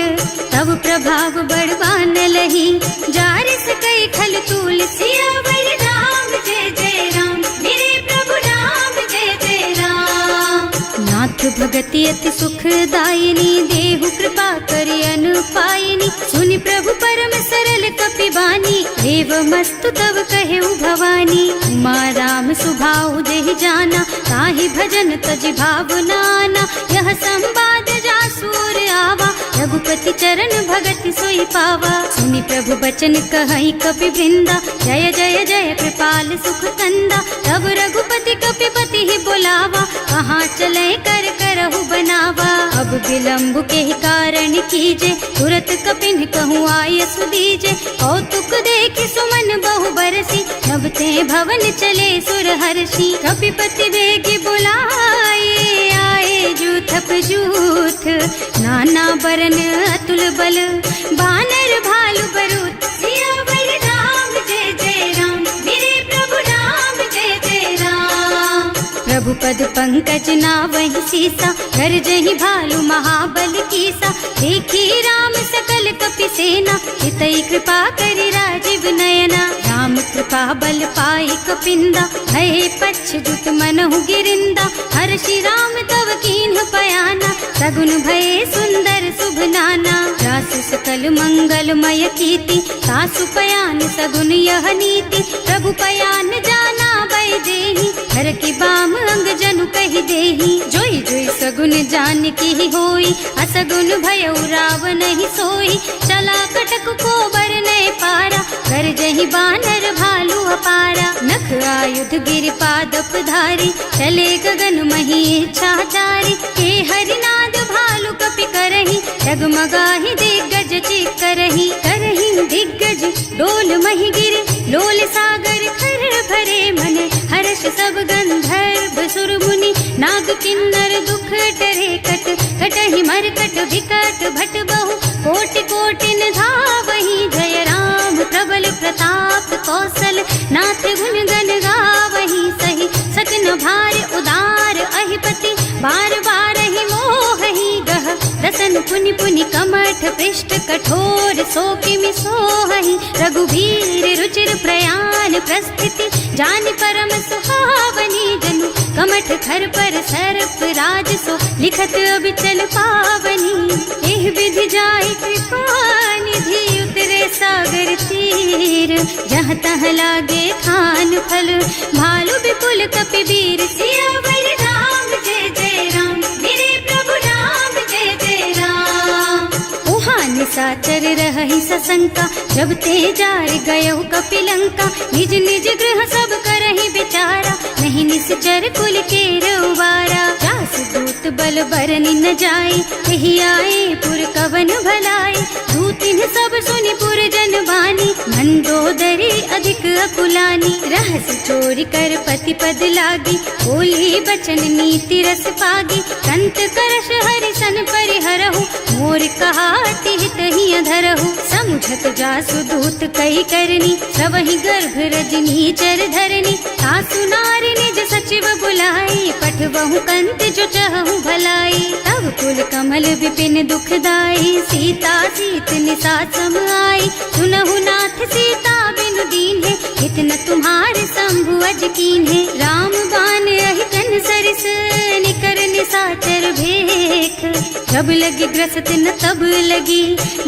तब प्रभाव बड़वान लही, जार सकई खल तूल। सियावर राम जय जय राम, मेरे प्रभु राम जय जय राम। नाथ भगति अति सुखदायिनी, देहु कृपा करि अनुपायिनी। सुनि प्रभु परम सरल कपि बानी, देव मस्तु तव कहेउ भवानी। उमा राम सुभाउ जेहि जाना, ताहि भजन तजि भावनाना। यह संवाद जासुर आवा, रघुपति चरण भगति सोई पावा। सुनि प्रभु बचन कहई कपि वृंदा, जय जय जय कृपाल सुख कंदा। तब रघुपति कपि पति ही बुलावा, कहाँ चले कर करहु बनावा। अब विलंब के ही कारण कीजे, तुरत कपिन कहूँ आय सुदीजे। कौतुक देखि सुमन बहु बरसी, नभ ते भवन चले सुर हर्षि। कपिपति वेगी बुलाए, आए जूथप जूथ। नाना बरन अतुल बल, बानर भालु बरूथ। सियावर राम जय जय राम, मेरे प्रभु राम जय जय राम। प्रभु पद पंकज नावहि सीसा, गरजहि भालु महाबल कीसा। देखी राम सकल कपि सेना, हितई कृपा करि राजीव नयना। राम कृपा बल पाई कपिंदा, भये पच्छजुत मनहु गिरिंदा। हर्षि राम तव कीन्ह पयाना, सगुन भये सुंदर शुभ नाना। रासु सकल मंगलमय कीर्ति, सासु पयान सगुन यह नीति। प्रभु पयान जाना भय देहि, हर की बाम अंग जनु कहि देहि। जोई जोई सगुन जान की होई, असगुन भयउ रावण नहीं सोई। चला कटक को बरनै पारा, कर जहि बानर भालु अपारा। नख आयुध गिर पादप धारी, चले गगन मही इच्छाचारी। के हरिनाद भालु कपि करहि, डगमगाहि दिग्गज चित करहि। करहि दिग्गज डोल मही गिर, लोल सागर खर भरे मन। हर्ष सब गंधर्व सुर मुनि, नाग किन्नर दुख डरे कट। कटहि मरकट विकट भट बहु, कोटि कोटिन धावहि। जय राम प्रबल प्रताप कौशल, नाथ गुण गण गावहि सही। सकन भार उदार अहिपति, बार बार ही मोहि गह। दसन पुनि पुनि कमठ कंठ पृष्ठ कठोर सो किमि सोहहि रघुबीर रुचिर प्रयाण प्रस्थिति जानि परम सुहावनी जनु कमठ खर पर सर्प राज सो लिखत अबिचल पावनी एह विधि जाय कृपा निधि उतरे सागर तीर जहाँ तहाँ लागे खान फल भालु विपुल कपिवीर सियावर राम जय जय राम मेरे प्रभु राम जय जय राम। उहाँ निशाचर रहहि सशंका जब ते जार गयो कपिलंका निज निज गृह सब करहि विचारा नहीं निश्चर कुल के रउबारा जास दूत बल बरनि न जाय यही आए पुर कवन भलाई दूतिन सब सुनि पुर जन बानी मंदोदरी अधिक अकुलानी रहस चोरी कर पति पद लागी बोली बचन नीति रस पागी कंत करश हरि सन परिहरहु मोर कहाति हित ही अधरहु समुझत जासु दूत कई करनी सबहि गर्भ रजनी चर धरनी सासु नारी निज सचिव बुलाई पठबहु कंत जो चहु भलाई तब कुल कमल विपिन दुखदाई सीता सीत निसा सम आई सुनहु नाथ सीता बिनु दीन है इतना तुम्हारे शंभु अज कीन है राम बान अहितन सरिस निकर निसाचर भेख जब लगी ग्रसत न तब लगी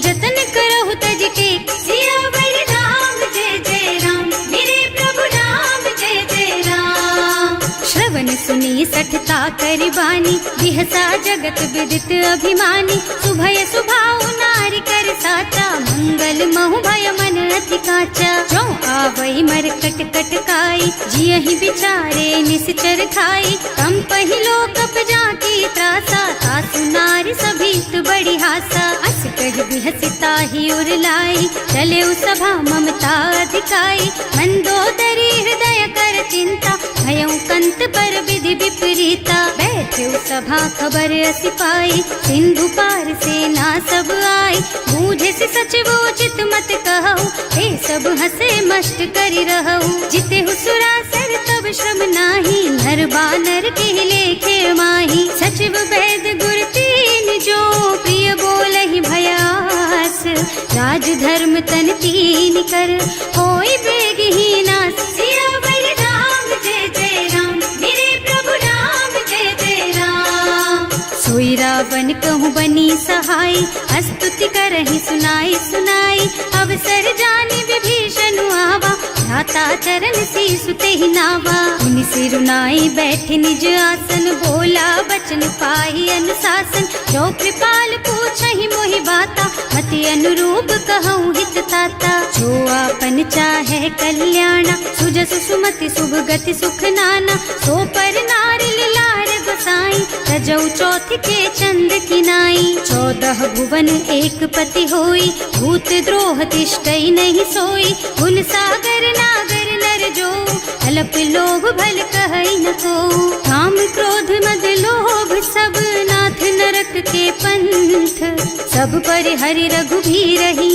जतन करहु तज के सियावर राम जय जय राम मेरे प्रभु राम जय जय राम। श्रवण सुनी सठता करि बानी बिहसा जगत विदित अभिमानी सुभय सुभाउ नारी कर साचा मंगल महु भय मन अति काचा जो आवई मर कट कट काई जियहि विचारे निश्चर खाई कम पहिलो कप जाकी त्रासा सासु नारी सभीत बड़ी हासा अस कह बिहसिता ही उरलाई चले सभा ममता अधिकाई मंदोदरी हृदय कर चिंता भयउ कंत पर विधि विपरीता बैठे सभा खबर असी पाई सिंधु पार सेना सब आई बूझे से सचिव उचित मत कहु हे सब हंसे मस्त करि रहु जिते हुसुरासर तब श्रम नाही नर बानर के लेखे माही सचिव वैद गुर तीन जो प्रिय बोलहि भयास राज धर्म तन तीन कर होई बेगहीना सियावर राम जय जय राम मेरे प्रभु राम जय जय राम। सोई रावण कहूँ बनी सहाय स्तुति करहि सुनाई सुनाई अवसर जानी विभीषण आवा भ्राता चरण शीसु तेहि नावा मुनि सिरुनाई बैठे निज आसन बोला बचन पाहि अनुशासन जो कृपाल पूछहि मोहि बाता मति अनुरूप कहूँ हित ताता जो आपन चाहे कल्याणा सुजस सुमति शुभ गति सुख नाना सो पर नारी लार गोसाई रजौ चौथ के चंद किनाई 14 भुवन एक पति होई भूत द्रोह तिष्ठई नहीं सोई गुण सागर नागर नर जो अल्प लोभ भल कहई न को काम क्रोध मद लोभ सब नाथ नरक के पंथ सब पर हरि रघुबीरहि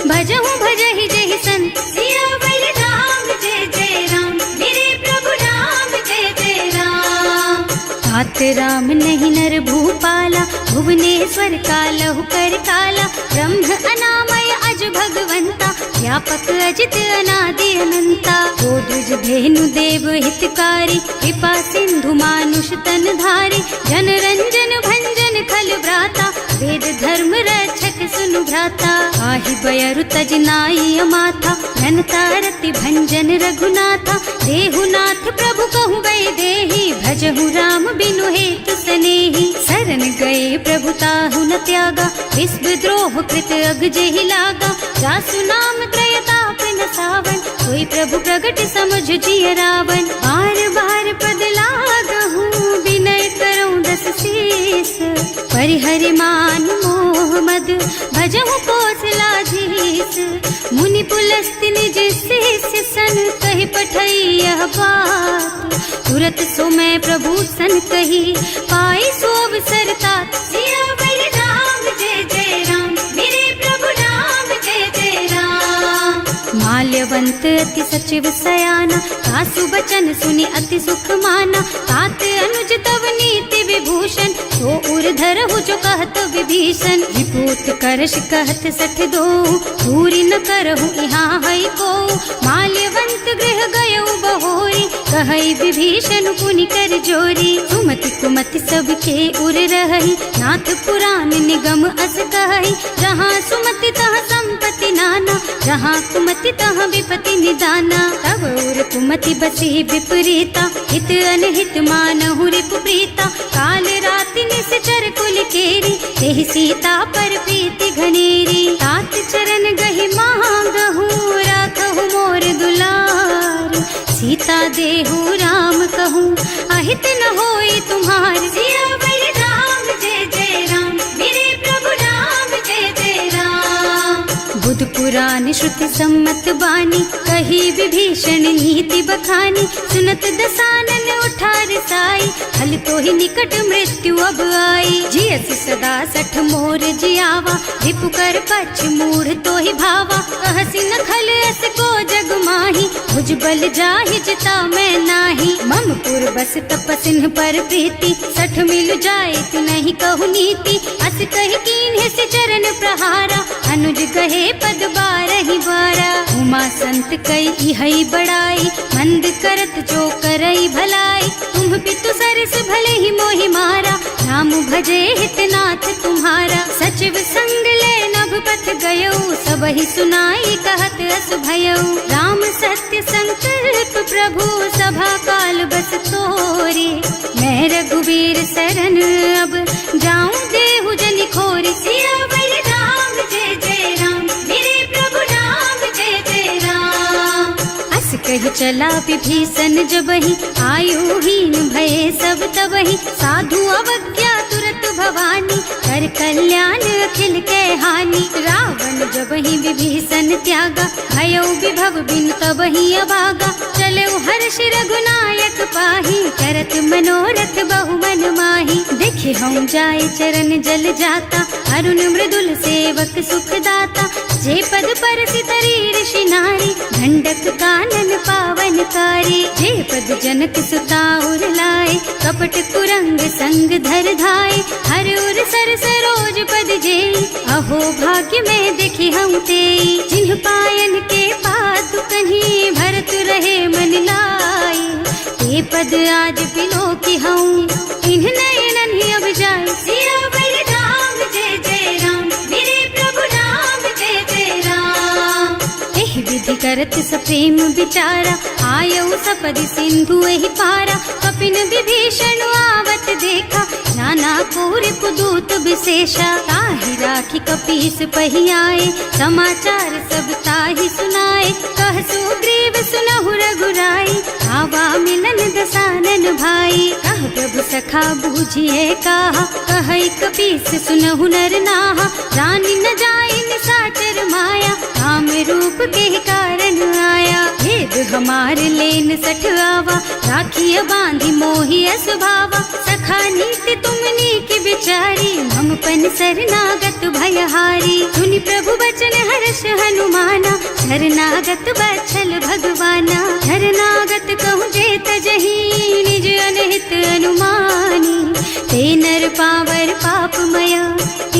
भजहु भजहि जहि संत सियावर राम जय जय राम मेरे प्रभु राम जय जय राम। तात राम नहीं नर भूपाला भुवनेश्वर कालहु कर काला ब्रह्म अनामय अज भगवंता व्यापक अजित अनादि अनंता गोद्विज धेनु देव हितकारी कृपा सिंधु मानुष तन धारी जन रंजन भंजन खल भ्राता वेद धर्म रक्षक सुनु भ्राता आहि बयरु तज नाई माथा घनता रति भंजन रघुनाथा देहुनाथ प्रभु कहु गए देहि भजहु राम बिनु हेतु सनेहि शरण गए प्रभु ताहु न त्यागा विश्व द्रोह कृत अग जेहि लागा जासु नाम त्रयताप न सावन कोई प्रभु प्रगट समझ जिय रावण बार बार पद लागहु विनय करऊं दस शीस परिहरि मान मोह मद भजहु कौशलाधीश मुनि पुलस्त्य निज शिष्य सन कहि पठई यह बात तुरत सो मैं प्रभु सन कही पाई सो अवसर तात सियावर राम जय जय राम मेरे प्रभु राम जय जय राम। माल्यवंत अति सचिव सयाना सासु बचन सुनि अति सुख माना तात अनुज तव नीति विभूषण सो उर धरहु जो कहत विभीषण, विभूत करश कहत सठ दो, दूरी न करहु यहाँ है को, माल्यवंत गृह गयउ बहोरी, कहई विभीषण पुनि कर जोरी, सुमति कुमति सबके उर रही, नाथ पुराण निगम अस कहई, जहाँ सुमति तहाँ संपत्ति नाना, जहाँ कुमति तहाँ विपत्ति निदाना, तब उर कुमति बसी विपरीता, हित अनहित मानहु रिपु प्रीता, काल राति निश्चर कुल केरी, तेहि सीता पर प्रीति घनेरी, तात चरण गहि मांगहु, राखहु मोर दुलार, सीता देहु राम कहूँ, अहित न होई तुम्हार, सियावर राम जय जय राम, मेरे प्रभु राम जय जय राम। बुध पुराण श्रुति सम्मत बानी, कही विभीषण नीति बखानी, सुनत दसानन उठार साई, हल तो ही निकट मृत्यु अब आई, जियसि सदा सठ मोर जियावा, रिपु कर पक्ष मूढ़ तो ही भावा, कहसि न खल अस को जग माही, भुज बल जाहि जिता मैं नाही, मम पुर बस तपसिन पर प्रीति, सठ मिल जाए तु नहीं कहु नीति, अस कहि कीन्हे से चरण प्रहारा, अनुज कहे पद बारहि बारा, उमा संत कई इहई बड़ाई, मंद करत जो करई भलाई, तुम पितु सरस भले ही मोहि मारा, नाम भजे हितनाथ तुम्हारा, सचिव संग ले नभ पथ गयो, सब ही सुनाई कहत अस भयउ, राम सत्य संकल्प प्रभु सभा काल बस तोरे, मैं रघुवीर शरण अब जाऊं देहु जनि खोरी, सियावर राम जय जय राम, मेरे प्रभु राम जय जय राम। अस कहि चला विभीषण जबहि, आयुहीन भये सब तबहि, साधु अवज्ञा तुरत भवानी, कर कल्याण अखिल के हानि, रावण जबहि विभीषण त्यागा, भयो विभव बिनु तबहि अभागा, चलऊ हर्ष रघुनायक पाहि, करत मनोरथ बहु मन माही, देखे हम जाय चरण जल जाता, अरुण मृदुल सेवक सुख दाता, जे पद पर सितरी ऋषि नारी, ढंडक कानन पावन कारी, जे पद जनक सुता उर लाए, कपट कुरंग संग धर धाय, हर उर सर सरोज पद जेई, अहो भाग्य में देखी हम तेई, जिन्ह पायन के पात कन्ही भरत रहे मन लाई, ते पद आज बिलो की हूँ, इन्ह नयनन ही अब जाए, सियावर राम जय जय राम, मेरे प्रभु राम जय जय राम। एह विधि करत सप्रेम विचारा, आयऊ सपदि सिंधु एहि पारा, कपिन विभीषण आवत देखा, नाना कोर पुदूत विशेषा, ताहि राखी कपीस पहि आए, समाचार सब ताहि सुनाए, कह सुग्रीव सुनहु रघुराई, आवा मिलन दसानन भाई, कह प्रभु सखा बूझिए कहा, कहई कपीस सुनहु नर नाहा, रानी न जाए निशाचर माया, काम रूप के कारण आया, भेद हमार लेन सठ आवा, राखिय बांधी मोहि असुभावा, सखा नीति तुमनी की बिचारी, हम पन शरणागत भयहारी, सुनि प्रभु बचन हर्ष हनुमाना, शरणागत बछल भगवाना, शरणागत कहूँ जे तजहि, निज अनहित अनुमानी, ते नर पावर पापमया,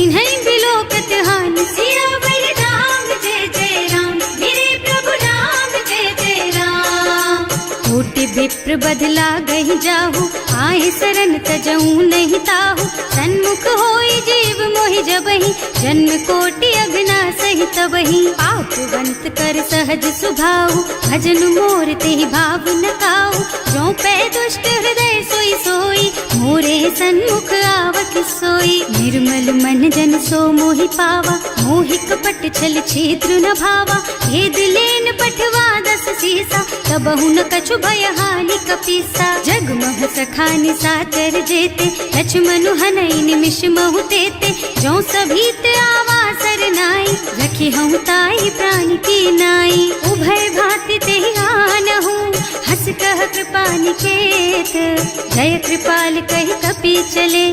इन्है बिलोकत हानि, सियावर राम जय जय राम, मेरे प्रभु राम जय जय राम। कोटि विप्र बदला गहि जाहु, आए शरण तजऊ नहीं ताहु, सन्मुख होई जीव मोहि जबहि, जन्म कोटि अघना सहि तबहि, पापवंत कर सहज सुभाऊ, भजन मोर तेहि भाव न काऊ, जो पै दुष्ट हृदय सोई सोई, मोरे सन्मुख आवत सोई, निर्मल मन जन सो मोहि पावा, मोहि कपट छल छिद्र न भावा, भेद लेन पठवा दस सीसा, तबहु न कछु भय हानि कपीसा, जगमह सखा निशाचर जेते, लक्ष्मनु हनई निमिष महु तेते, जो सभीत आवा सरनाई, रखी हूँ ताई प्राण की नाई, उभय भांति तेहि आनहु, हस कह कृपा निकेत, जय कृपाल कहि कपि चले,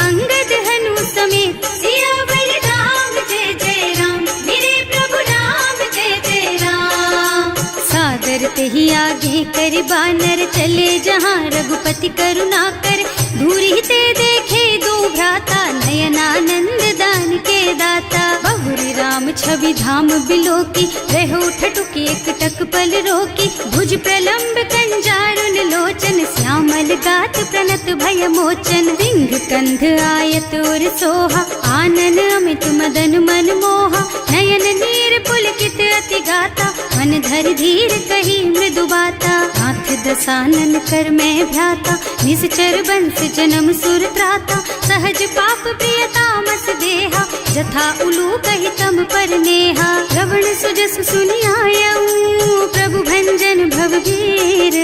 अंगद हनु समेत, सियावर राम जय जय राम, मेरे प्रभु राम जय जय राम। सादर तेहि आगे कर बानर चले, जहाँ रघुपति करुणा कर, दूरी ते देखे दो भ्राता, नयनानंद दान के दाता। बहुरी राम छवि धाम बिलोकी, रहो ठटुकी एक टक पल रोकी। भुज प्रलंब कंजारुन लोचन, श्यामल गात प्रणत भय मोचन। सिंह कंध आयत और सोहा, आनन अमित मदन मन मोहा। नयन नीर पुलकित अति गाता, मन धर धीर कही मृदु बाता। हाथ दसानन कर मैं भ्राता, निश्चर बंस जन्म सुर त्राता। सहज पाप प्रिय तामस देहा, जथा उलू कही तम पर नेहा। श्रवण सुजस सुनि आयऊ, प्रभु भंजन भवभीर।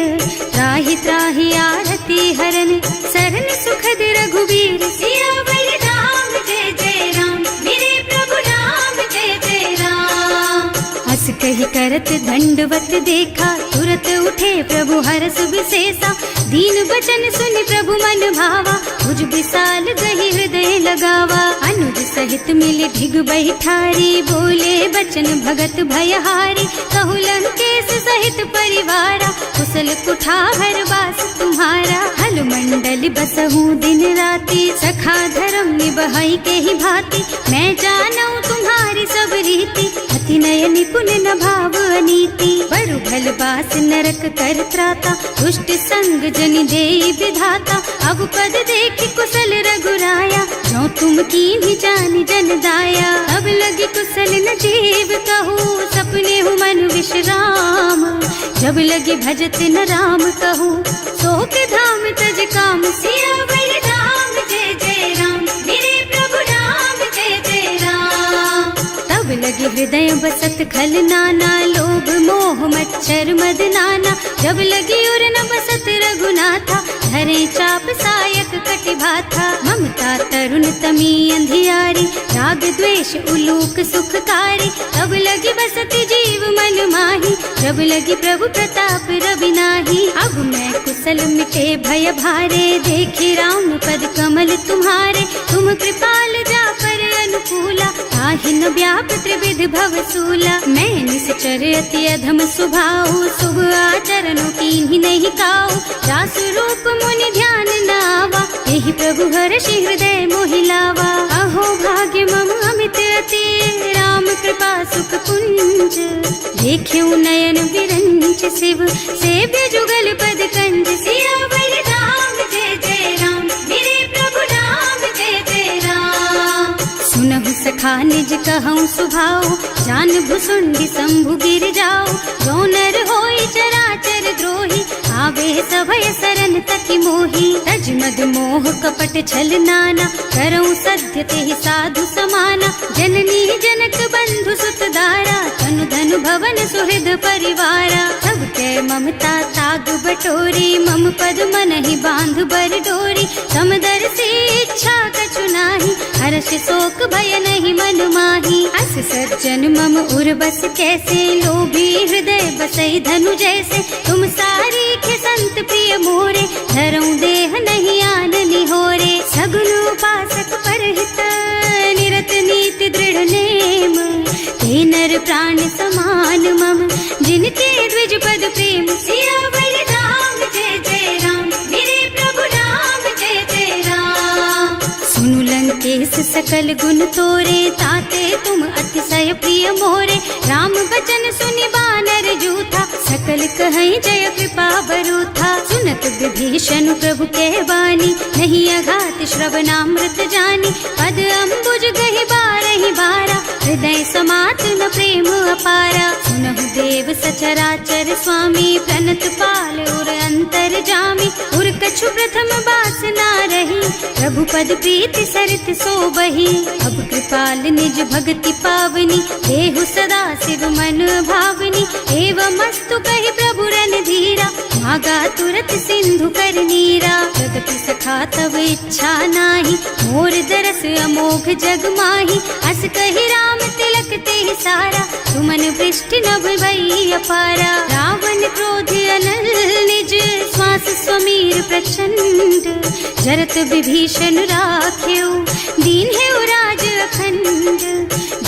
त्राहि त्राहि आरती हरन, सरन सुखद रघुवीर। सियावर राम जय जय राम, मेरे प्रभु राम जय जय राम। हस कही करत दंडवत देखा, तुरत उठे प्रभु हरस विशेषा। दीन बचन सुनि प्रभु मन भावा, भुज विशाल गही हृदय लगावा। अनुज सहित मिले ढिग बैठारी, बोले बचन भगत भयहारी। कहु लंकेश सहित परिवारा, कुशल कुठार वास तुम्हारा। हल मंडल बसहु दिन राति, सखा धर्म निबहाई के ही भांति। मैं जानऊ तुम्हारी सब रीति, अति नय निपुण न भाव अनीति। बड़ु भल बास नरक कर त्राता, दुष्ट संग जनि देई विधाता। अब पद देखि कुशल रघुराया, जो तुम कीन्ही जानि जन दाया। अब लगी कुशल न जीव कहू, सपने हूँ मन विश्राम। जब लगी भजत न राम कहू, सोक धाम तज काम। सियावर राम जय जय राम, मेरे प्रभु राम जय जय राम। तब लगे हृदय बसत खल नाना, लोभ मोह मच्छर मद नाना। जब लगी उर न बसत रघुनाथा, धरे चाप सायक कटि भाथा। ममता तरुण तमी अंधियारी, राग द्वेष उलूक सुखकारी। तब लगी बसती जीव मन माही, जब लगी प्रभु प्रताप रवि नाही। अब मैं कुशल मिटे भय भारे, देखी राम पद कमल तुम्हारे। तुम कृपाल जा पर अनुकूला, ताहि न व्याप त्रिविध भव सूला। मैं निश्चर अति अधम सुभाऊ, शुभ आचरणों कीन्ही नहीं काऊ। जासु रूप मुनि ध्यान नावा, यही प्रभु हर्षि हृदय मोहिलावा। अहो भाग्य मम अमित अति, राम कृपा सुख पुंज। देख्यऊ नयन विरंच शिव, सेव्य जुगल पद कंज। सियावर राम जय जय राम, मेरे प्रभु राम जय जय राम। सुनहु सखा निज कहऊँ सुभाऊ, जान भुसुंडी शंभु गिर जाऊ। जो नर होई चराचर द्रोही, आवे सभय सरन तकी मोही। तज मद मोह कपट छल नाना, करऊँ सत्य तेहि साधु समाना। जननी जनक बंधु सुत दारा, तनु धनु भवन सुहृद परिवारा। सब के ममता ताग बटोरी, मम पद मनहि बांध बर डोरी। समदर से इच्छा कछु नाही, हर्ष शोक भय नहीं मन माही। अस सज्जन मम उर बस कैसे, लोभी हृदय बसई धनु जैसे। तुम सारी के संत प्रिय मोरे, धरऊँ देह नहीं आन निहोरे। सगुन उपासक परहित, निरत नीति दृढ़ नेम। ते नर प्राण समान मम, जिनके द्विज पद प्रेम। सियावर राम जय जय राम, मेरे प्रभु राम जय जय राम। सुनु लंकेश सकल गुण तोरे, ताते तुम अतिशय प्रिय मोरे। राम बचन सुनि बानर जूथा, सकल कहई जय कृपा बरूथा। सुनत विभीषण प्रभु के वाणी, नहीं अघात श्रवणामृत जानी। पद अम्बुज गहि बारहि बारा, हृदय समात न प्रेम अपारा। सुनहु देव सचराचर स्वामी, प्रणत पाल उर अंतर जामी। उर कछु प्रथम बास ना रही, प्रभु पद प्रीति सरित सो बही। अब कृपाल निज भगति पावनी, देहु सदा शिव मन भावनी। एवं मस्तु कहि प्रभु रन धीरा, मागा तुरत सिंधु कर नीरा। यद्यपि सखा तब इच्छा नाही, मोर दरस अमोघ जग माही। अस कहि राम तिलक तेहि सारा, तुमन वृष्टि नभ भई अपारा। रावण क्रोध अनल निज, श्वास स्वमीर प्रचंड। जरत विभीषण राख्यो, दीन है राज अखंड।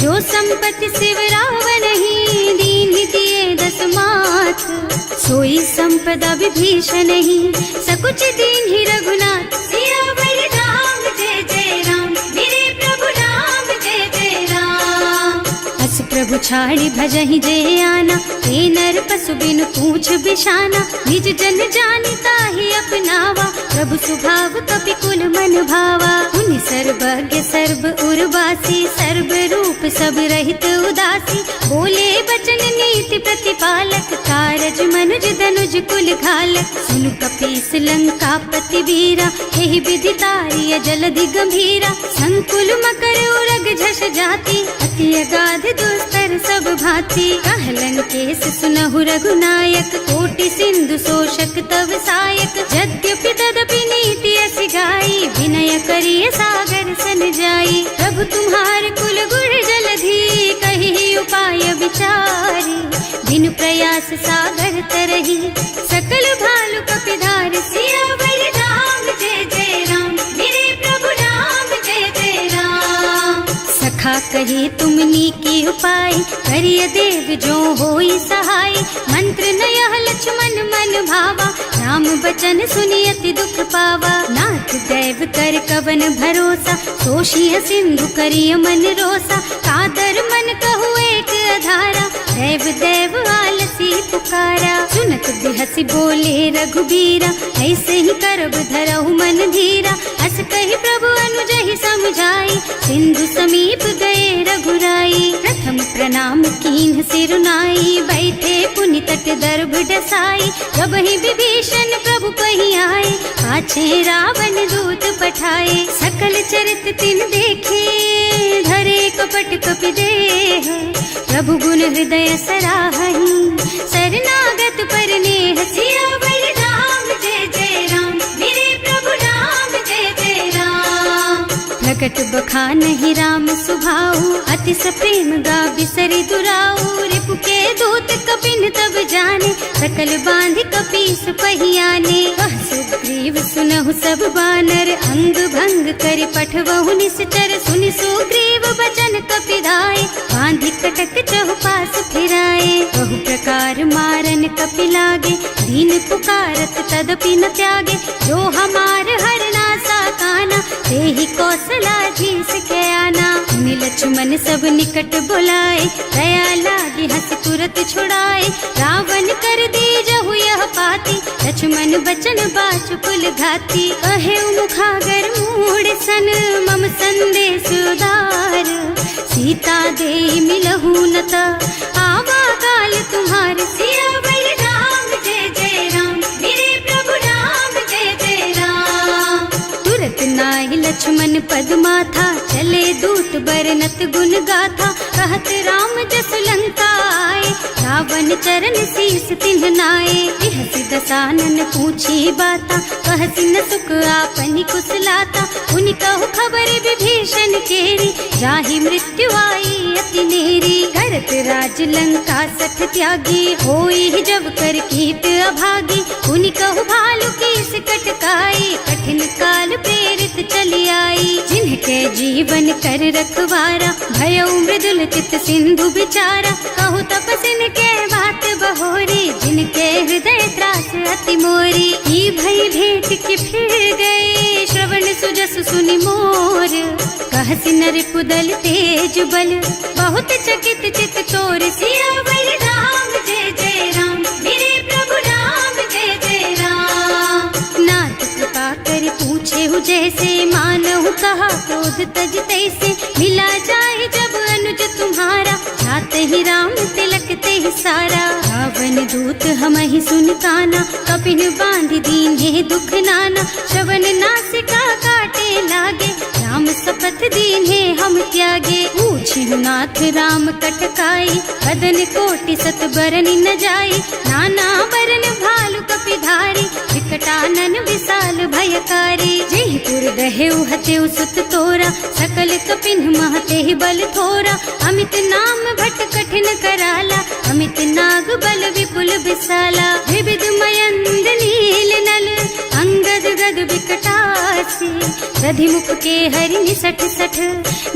जो संपत्ति शिव रावण ही, दीन दिए दस माथ। सोई गई संपदा विभीषण ही, सकुच दीन ही रघुनाथ। सियावर राम जय जय राम, मेरे प्रभु राम जय जय राम। अस प्रभु छाड़ी भजहि जय आना, हे नर पशु बिनु पूछ बिशाना। निज जन जानिता ही अपनावा, प्रभु स्वभाव कपि कुल मन भावा। उनि सर्वज्ञ सर्व उर्वासी, सर्व रूप सब रहित उदासी। बोले बचन नीति प्रतिपालक, कारज मनुज धनुज कुल घालक। सुनु कपीस लंका पति वीरा, यही विधि तारिय जलधि गंभीरा। संकुल मकर उरग झष जाति, अति अगाध दुस्तर सब भांति। कहलन केस सुनहु रघुनायक, कोटि सिंधु शोषक तव सायक। यद्यपि तदपि नीति अस गाई, विनय करिय सागर सन जाई। प्रभु तुम्हार कुल गुण जलधि, कहि उपाय विचारी। बिनु प्रयास सागर तरही, सकल भालु कपिधार। सियावर राम जय जय राम, मेरे प्रभु राम जय जय राम। सखा कही तुमनी की उपाय, करिय देव जो होई सहाय। मंत्र नयह लक्ष्मण मन भावा, राम बचन सुनि अति दुख पावा। नाथ दैव कर कवन भरोसा, सोषिय सिंधु करिय मन रोसा। कादर मन कहु एक अधारा, दैव दैव आलसी पुकारा। सुनत बिहसी बोले रघुबीरा, ऐसे ही करब धरहु मन धीरा। अस कही प्रभु अनुजहि समझाई, सिंधु समीप गए रघुराई। प्रथम प्रणाम कीन्ह सिरुनाई, बैठे पुनि तट दर्भ डसाई। जब ही विभीषण प्रभु पही आए, पाछे रावण दूत पठाए। सकल चरित तिन देखे, धरे कपट कपि देह। प्रभु गुण हृदय सराहहि, शरणागत पर नेह। सियावर राम जय जय राम, मेरे प्रभु राम जय जय राम। प्रकट बखानहि राम सुभाऊ, अति सप्रेम गा बिसरि दुराऊ। रिपु के दूत कपिन तब जाने, सकल बांधि कपीस पहियाने। वह सुग्रीव सुनहु सब बानर, अंग भंग करि पठवहु निश्चर। सुनि सुग्रीव बचन कपिधाय, बांधि कटक चहुपास फिराए। बहु प्रकार मारन कपि लागे, दीन पुकारत तदपि न त्यागे। जो हमार हरना सा काना, तेहि कौशलाधीश के आना। मुनि लक्ष्मण सब निकट बुलाए, दया लागी हस तुरत छुड़ाए। रावण कर दीजहु यह पाती, लक्ष्मण बचन बाचु कुल घाती। कहे मुखागर मूढ़ सन, मम संदेश उदार। सीता दे मिलहु न त, आवा काल तुम्हार। सियावर राम जय जय राम, मेरे प्रभु राम जय जय राम। तुरत नाहि लक्ष्मण पद माथा, चले दूत बरनत गुण गाथा। कहत राम जस लंका आए, रावण चरण शीस तिन्ह नाए। बिहसि दसानन पूछी बाता, कहसि न सुख आपनि कुशलाता। उनि कहु खबर विभीषण केरी, जाहि मृत्यु आई अति नेरी। करत राज लंका सठ त्यागी, होई जब कर कीट अभागी। उनि कहु भालु कीस कटकाई, कठिन काल प्रेरित चली आई। जिनके जीवन कर रखवारा, भयउ मृदुल चित सिंधु बिचारा। कहु तपसिन के बात बहोरी, जिनके हृदय त्रास अति मोरी। ही भई भेंट के फिर गए, श्रवण सुजस सुनि मोर। कहसि नर पुदल तेज बल, बहुत चकित चित तोर। सियावर राम जय जय राम, मेरे प्रभु राम जय जय राम। नाथ कृपा कर पूछे हु जैसे, मानहु कहा क्रोध तज तैसे। मिला जाए जब अनुज तुम्हारा, जाते ही राम तिलक ते सारा। रावण दूत हमहि सुन काना, कपिन बांधि दीन्हे दुख नाना। श्रवण नासिका काटे लागे, राम शपथ दीन्हे हम त्यागे। पूछिहु नाथ राम कटकाई, बदन कोटि सत बरन न जाई। नाना बरन भालु कपिधारी, विकटानन विशाल भयकारी। जेहि पुर दहेउ हतेउ सुत तोरा, सकल कपिन महते बल थोरा। अमित नाम भट कठिन कराला, अमित नाग बल विपुल विशाला। विविध मयंद नील नल, अंगद गद विकटासी। दधि मुख के हरि निसठ सठ,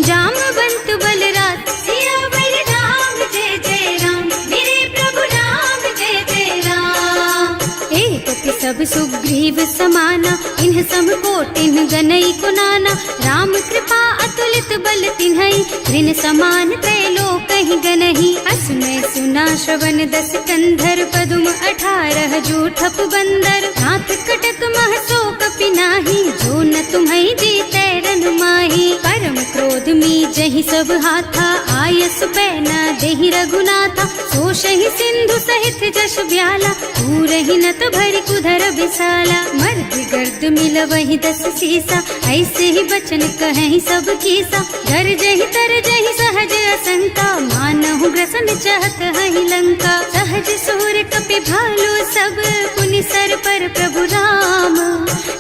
जामवंत बलराज। सियावर राम जय जय राम, मेरे प्रभु राम जय जय राम। सब सुग्रीव समाना, इन्ह सम कोटिन गनई को नाना। राम कृपा अतुलित बल तिन्हई, ऋण समान त्रैलोक कहीं गनहि। असुने सुना श्रवण 10 कंधर, पदुम 18 जूठप बंदर। नाथ कटक मह सो कपि नाही, जो न तुम्हई जीतै रन माही। परम क्रोध मी जहि सब हाथा, आयस पैना देहि रघुनाथा। सोषहि सिंधु सहित जश ब्याला, पूरहि नत भरि कुधर बिसाला। मर्द गर्द मिलवहि 10 सीसा, ऐसे ही बचन कहें सब कीसा। घर जहि तर जहि सहज असंका, मानहु ग्रसन चाहत हहि लंका। सहज सूर कपि भालु सब, पुनि सर पर प्रभु राम।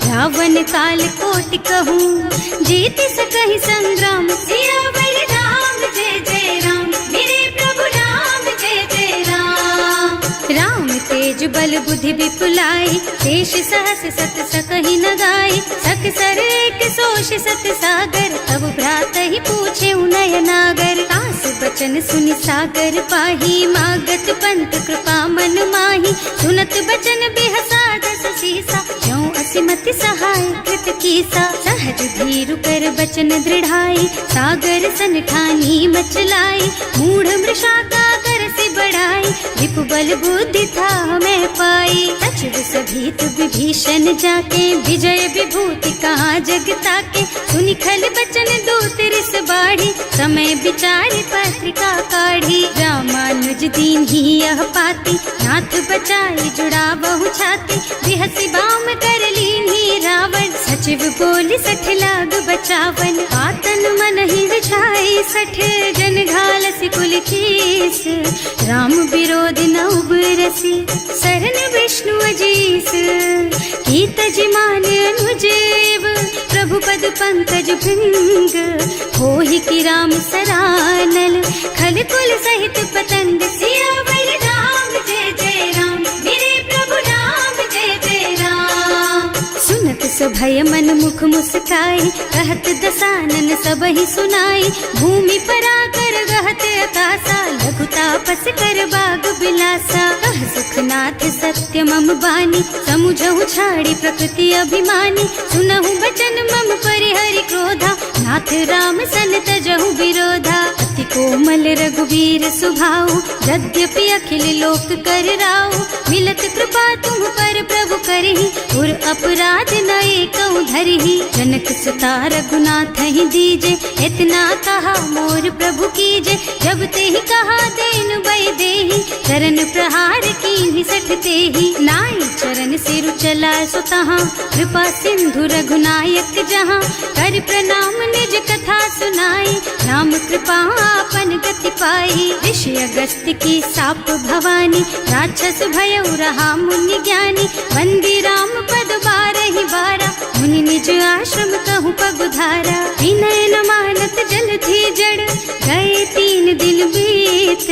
रावण काल कोटि कहूँ, जीत सकहि संग्राम। सियावर राम जय जय राम, मेरे प्रभु राम जय जय राम। राम तेज बल बुद्धि विपुलाई, शेष सहस सत सकहि न गाई। सक सर एक सोष सत सागर, तब भ्रात ही पूछे उनय नागर। आस बचन सुनि सागर पाही, मागत पंत कृपा मन माही। सुनत बचन बिहसा 10 सीसा, ज्यों असिमति सहाय कृत कीसा। सहज धीरु कर बचन दृढ़ाई, सागर सन ठानी मचलाई। मूढ़ मृषा का कर से बढ़ाई, विपु बल बुद्धि था मैं पाई। सचिव सभीत विभीषण जाके, विजय विभूति कहाँ जग ताके। सुनि खल बचन दूत रिस बाढ़ी, समय विचारि पत्रिका काढ़ी। रामानुज दीन ही यह पाती, नाथ बचाई जुड़ा बहु छाती। बिहसी बाम कर लीन्ही रावण, सचिव बोली 60 लाग बचावन। आतन मन ही विछाई 60, जन घालसी कुल कीस। राम विरोध न उबरसी, सरन विष्णु अजीस। कीत जिमान अनुजेव, प्रभु पद पंकज भृंग। होहि की राम सरानल, खल कुल सहित पतंग। सियावर राम जय जय राम, मेरे प्रभु राम जय जय राम। सुनत सभय मन मुख मुस्काई, कहत दसानन सबहि सुनाई। भूमि पराकर गहत अकासा, लघु तापस कर बाग बिलासा। कह सुखनाथ सत्य मम बानी, समुझहु छाड़ी प्रकृति अभिमानी। सुनहु बचन मम परिहरि क्रोधा, नाथ राम सन तजहु विरोधा। अति कोमल रघुवीर सुभाऊ, यद्यपि अखिल लोक कर राऊ। मिलत कृपा तुम पर प्रभु करहि, उर अपराध न एकउ धरहि। जनक सुता रघुनाथ ही दीजे, इतना कहा मोर प्रभु कीजे। जब ते ही कहा देन बय देहि, चरण प्रहार कीन्हि 60 तेहि। नाई चरण सिरु चला सुतहाँ, कृपा सिंधु रघुनायक जहाँ। कर प्रणाम निज कथा सुनाई, राम कृपा आपन गति पाई। ऋषि अगस्त्य की साप भवानी, राक्षस भयउ रहा मुनि ज्ञानी। बंदी राम पद 12 बारा, मुनि निज आश्रम कहूँ पगुधारा। विनय न मानत जल थी जड़, गए 3 दिन बीत।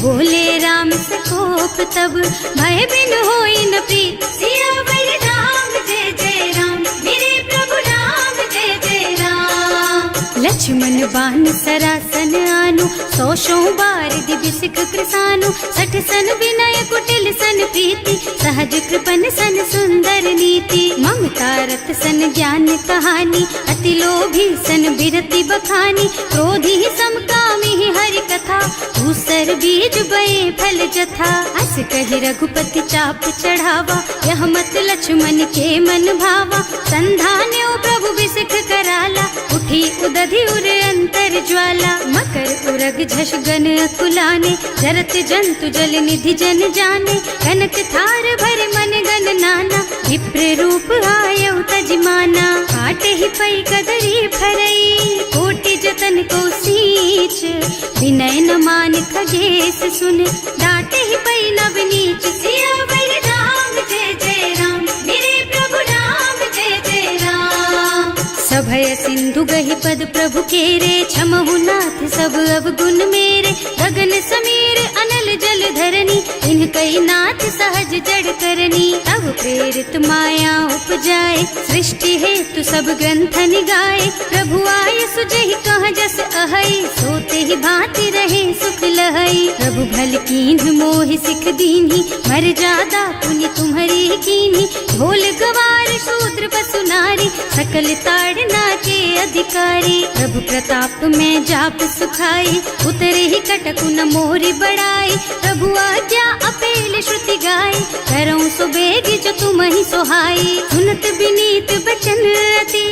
बोले राम सकोप तब, भय बिन होई न प्रीत। सियावर राम जय जय राम, मेरे प्रभु राम जय जय राम। लक्ष्मण बान सरासन आनु, 100 बार दिव्य सिख कृसानु। 60 सन विनय कुटिल सन प्रीति, सहज कृपन सन सुंदर नीति। ममता रत सन ज्ञान कहानी, अति लोभी सन बिरति बखानी। क्रोधी समकामी हरि कथा, दूसर बीज बये फल जथा। अस कहि रघुपति चाप चढ़ावा, यह मत लक्ष्मण के मन भावा। संधान्यो प्रभु बिसिख कराला, उठी उदधि उर अंतर ज्वाला। मकर उरग झष गन अकुलाने, जरत जंतु जल निधि जन जाने। कनक थार भर मन गन नाना, विप्र रूप आयउ तजमाना। काटे ही पई कदरी फरई, कोटि जतन को सींच। विनय न मान खगेश सुन, डांटे ही पई नव नीच। सियावर राम जय जय राम, मेरे प्रभु राम जय जय राम। सभय सिंधु गहि पद प्रभु केरे, क्षमहु नाथ सब अवगुण मेरे। गगन समीर अनल जल धरनी, इन कई नाथ सहज जड़ करनी। तब प्रेरित माया उपजाए, सृष्टि हेतु सब ग्रंथ निगाए। प्रभु आय सुजहि कह जस अहै, सोते ही भांति रहे सुख लहै। प्रभु भल कीन्ह मोहि सिख दीन्ही, मर्यादा पुनि तुम्हरी कीन्ही। भोल गवार शूद्र पशु नारी, सकल ताड़ना के अधिकारी। प्रभु प्रताप में जाप सुखाई, उतरे ही कटकु न मोरी बढ़ाई। प्रभु आज्ञा अपेल श्रुति गाय, करऊं सो बेगी जो तुम ही सोहाई। सुनत विनीत बचन अति,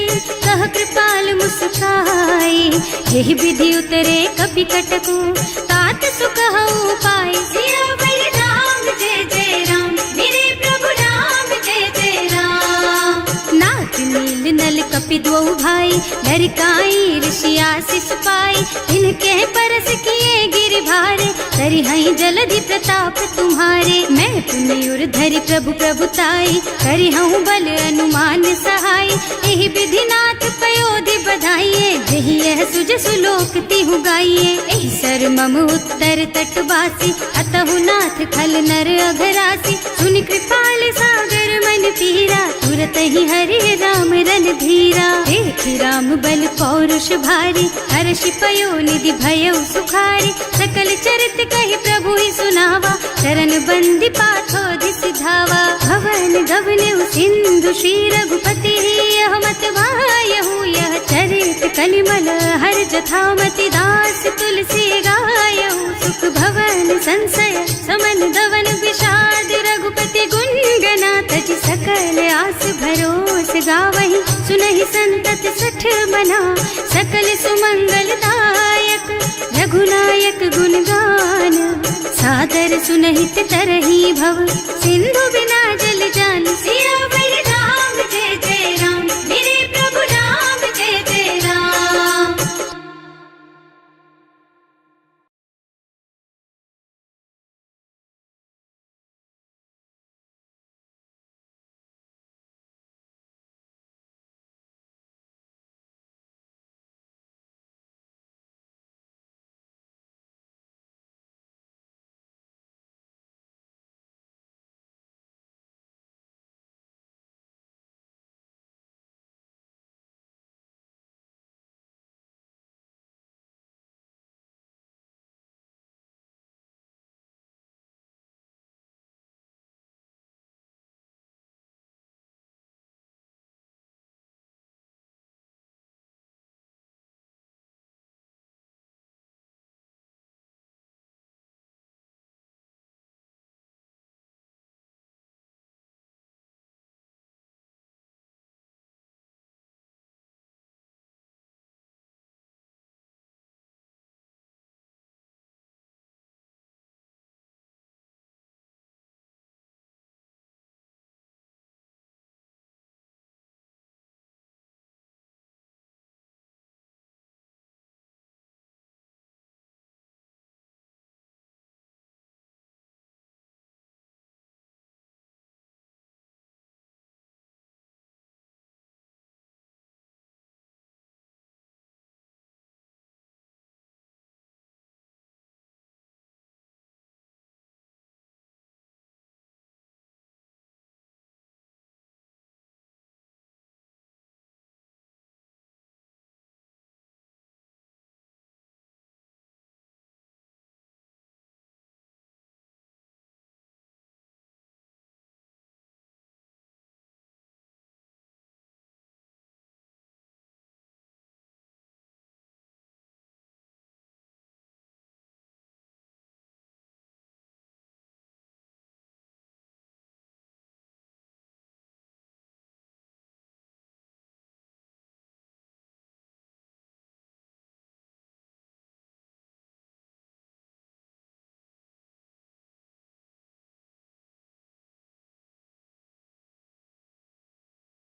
कह कृपाल मुस्काई। यही विधि उतरे कपि कटकु, तात सुकहु पाई। सिया बलि राम जय जय राम, मेरे प्रभु राम जय जय राम। नाथ नील नल कपि दो भाई, लरिकाई ऋषि आशीष पाई। इनके परस किए गिर भारे, तरि हई जलधि प्रताप तुम्हारे। मैं पुनि उर धरि प्रभु प्रभुताई, करि हूँ बल अनुमान सहाय। यही विधि नाथ पयोधि बधाइए, यही यह सुज सुलोक तिहु गाइए। एहि सर मम उत्तर तटवासी, अतहु नाथ खल नर अघरासी। सुनि कृपाल सागर मन पीरा, तुरत ही हरि राम रन धीरा। देखि राम बल पौरुष भारी, हर्षि पयो निधि भयउ सुखारी। सकल चरित कहि प्रभु ही सुनावा, चरण बंदी पाथोधि सिधावा। भवन गगन सिंधु श्री रघुपति, यह मत वायहु यह चरित कलिमल हर जथामति। दास तुलसी गायहु, सुख भवन संशय समन दवन विषाद। रघुपति गुण गना तज सकल आस भरोस गावहि। सुनहि संतत सठ मना, सकल सुमंगल दायक। रघुनायक गुण गान, सादर सुनहित तरहि भव। सिंधु बिना जल जान, सिया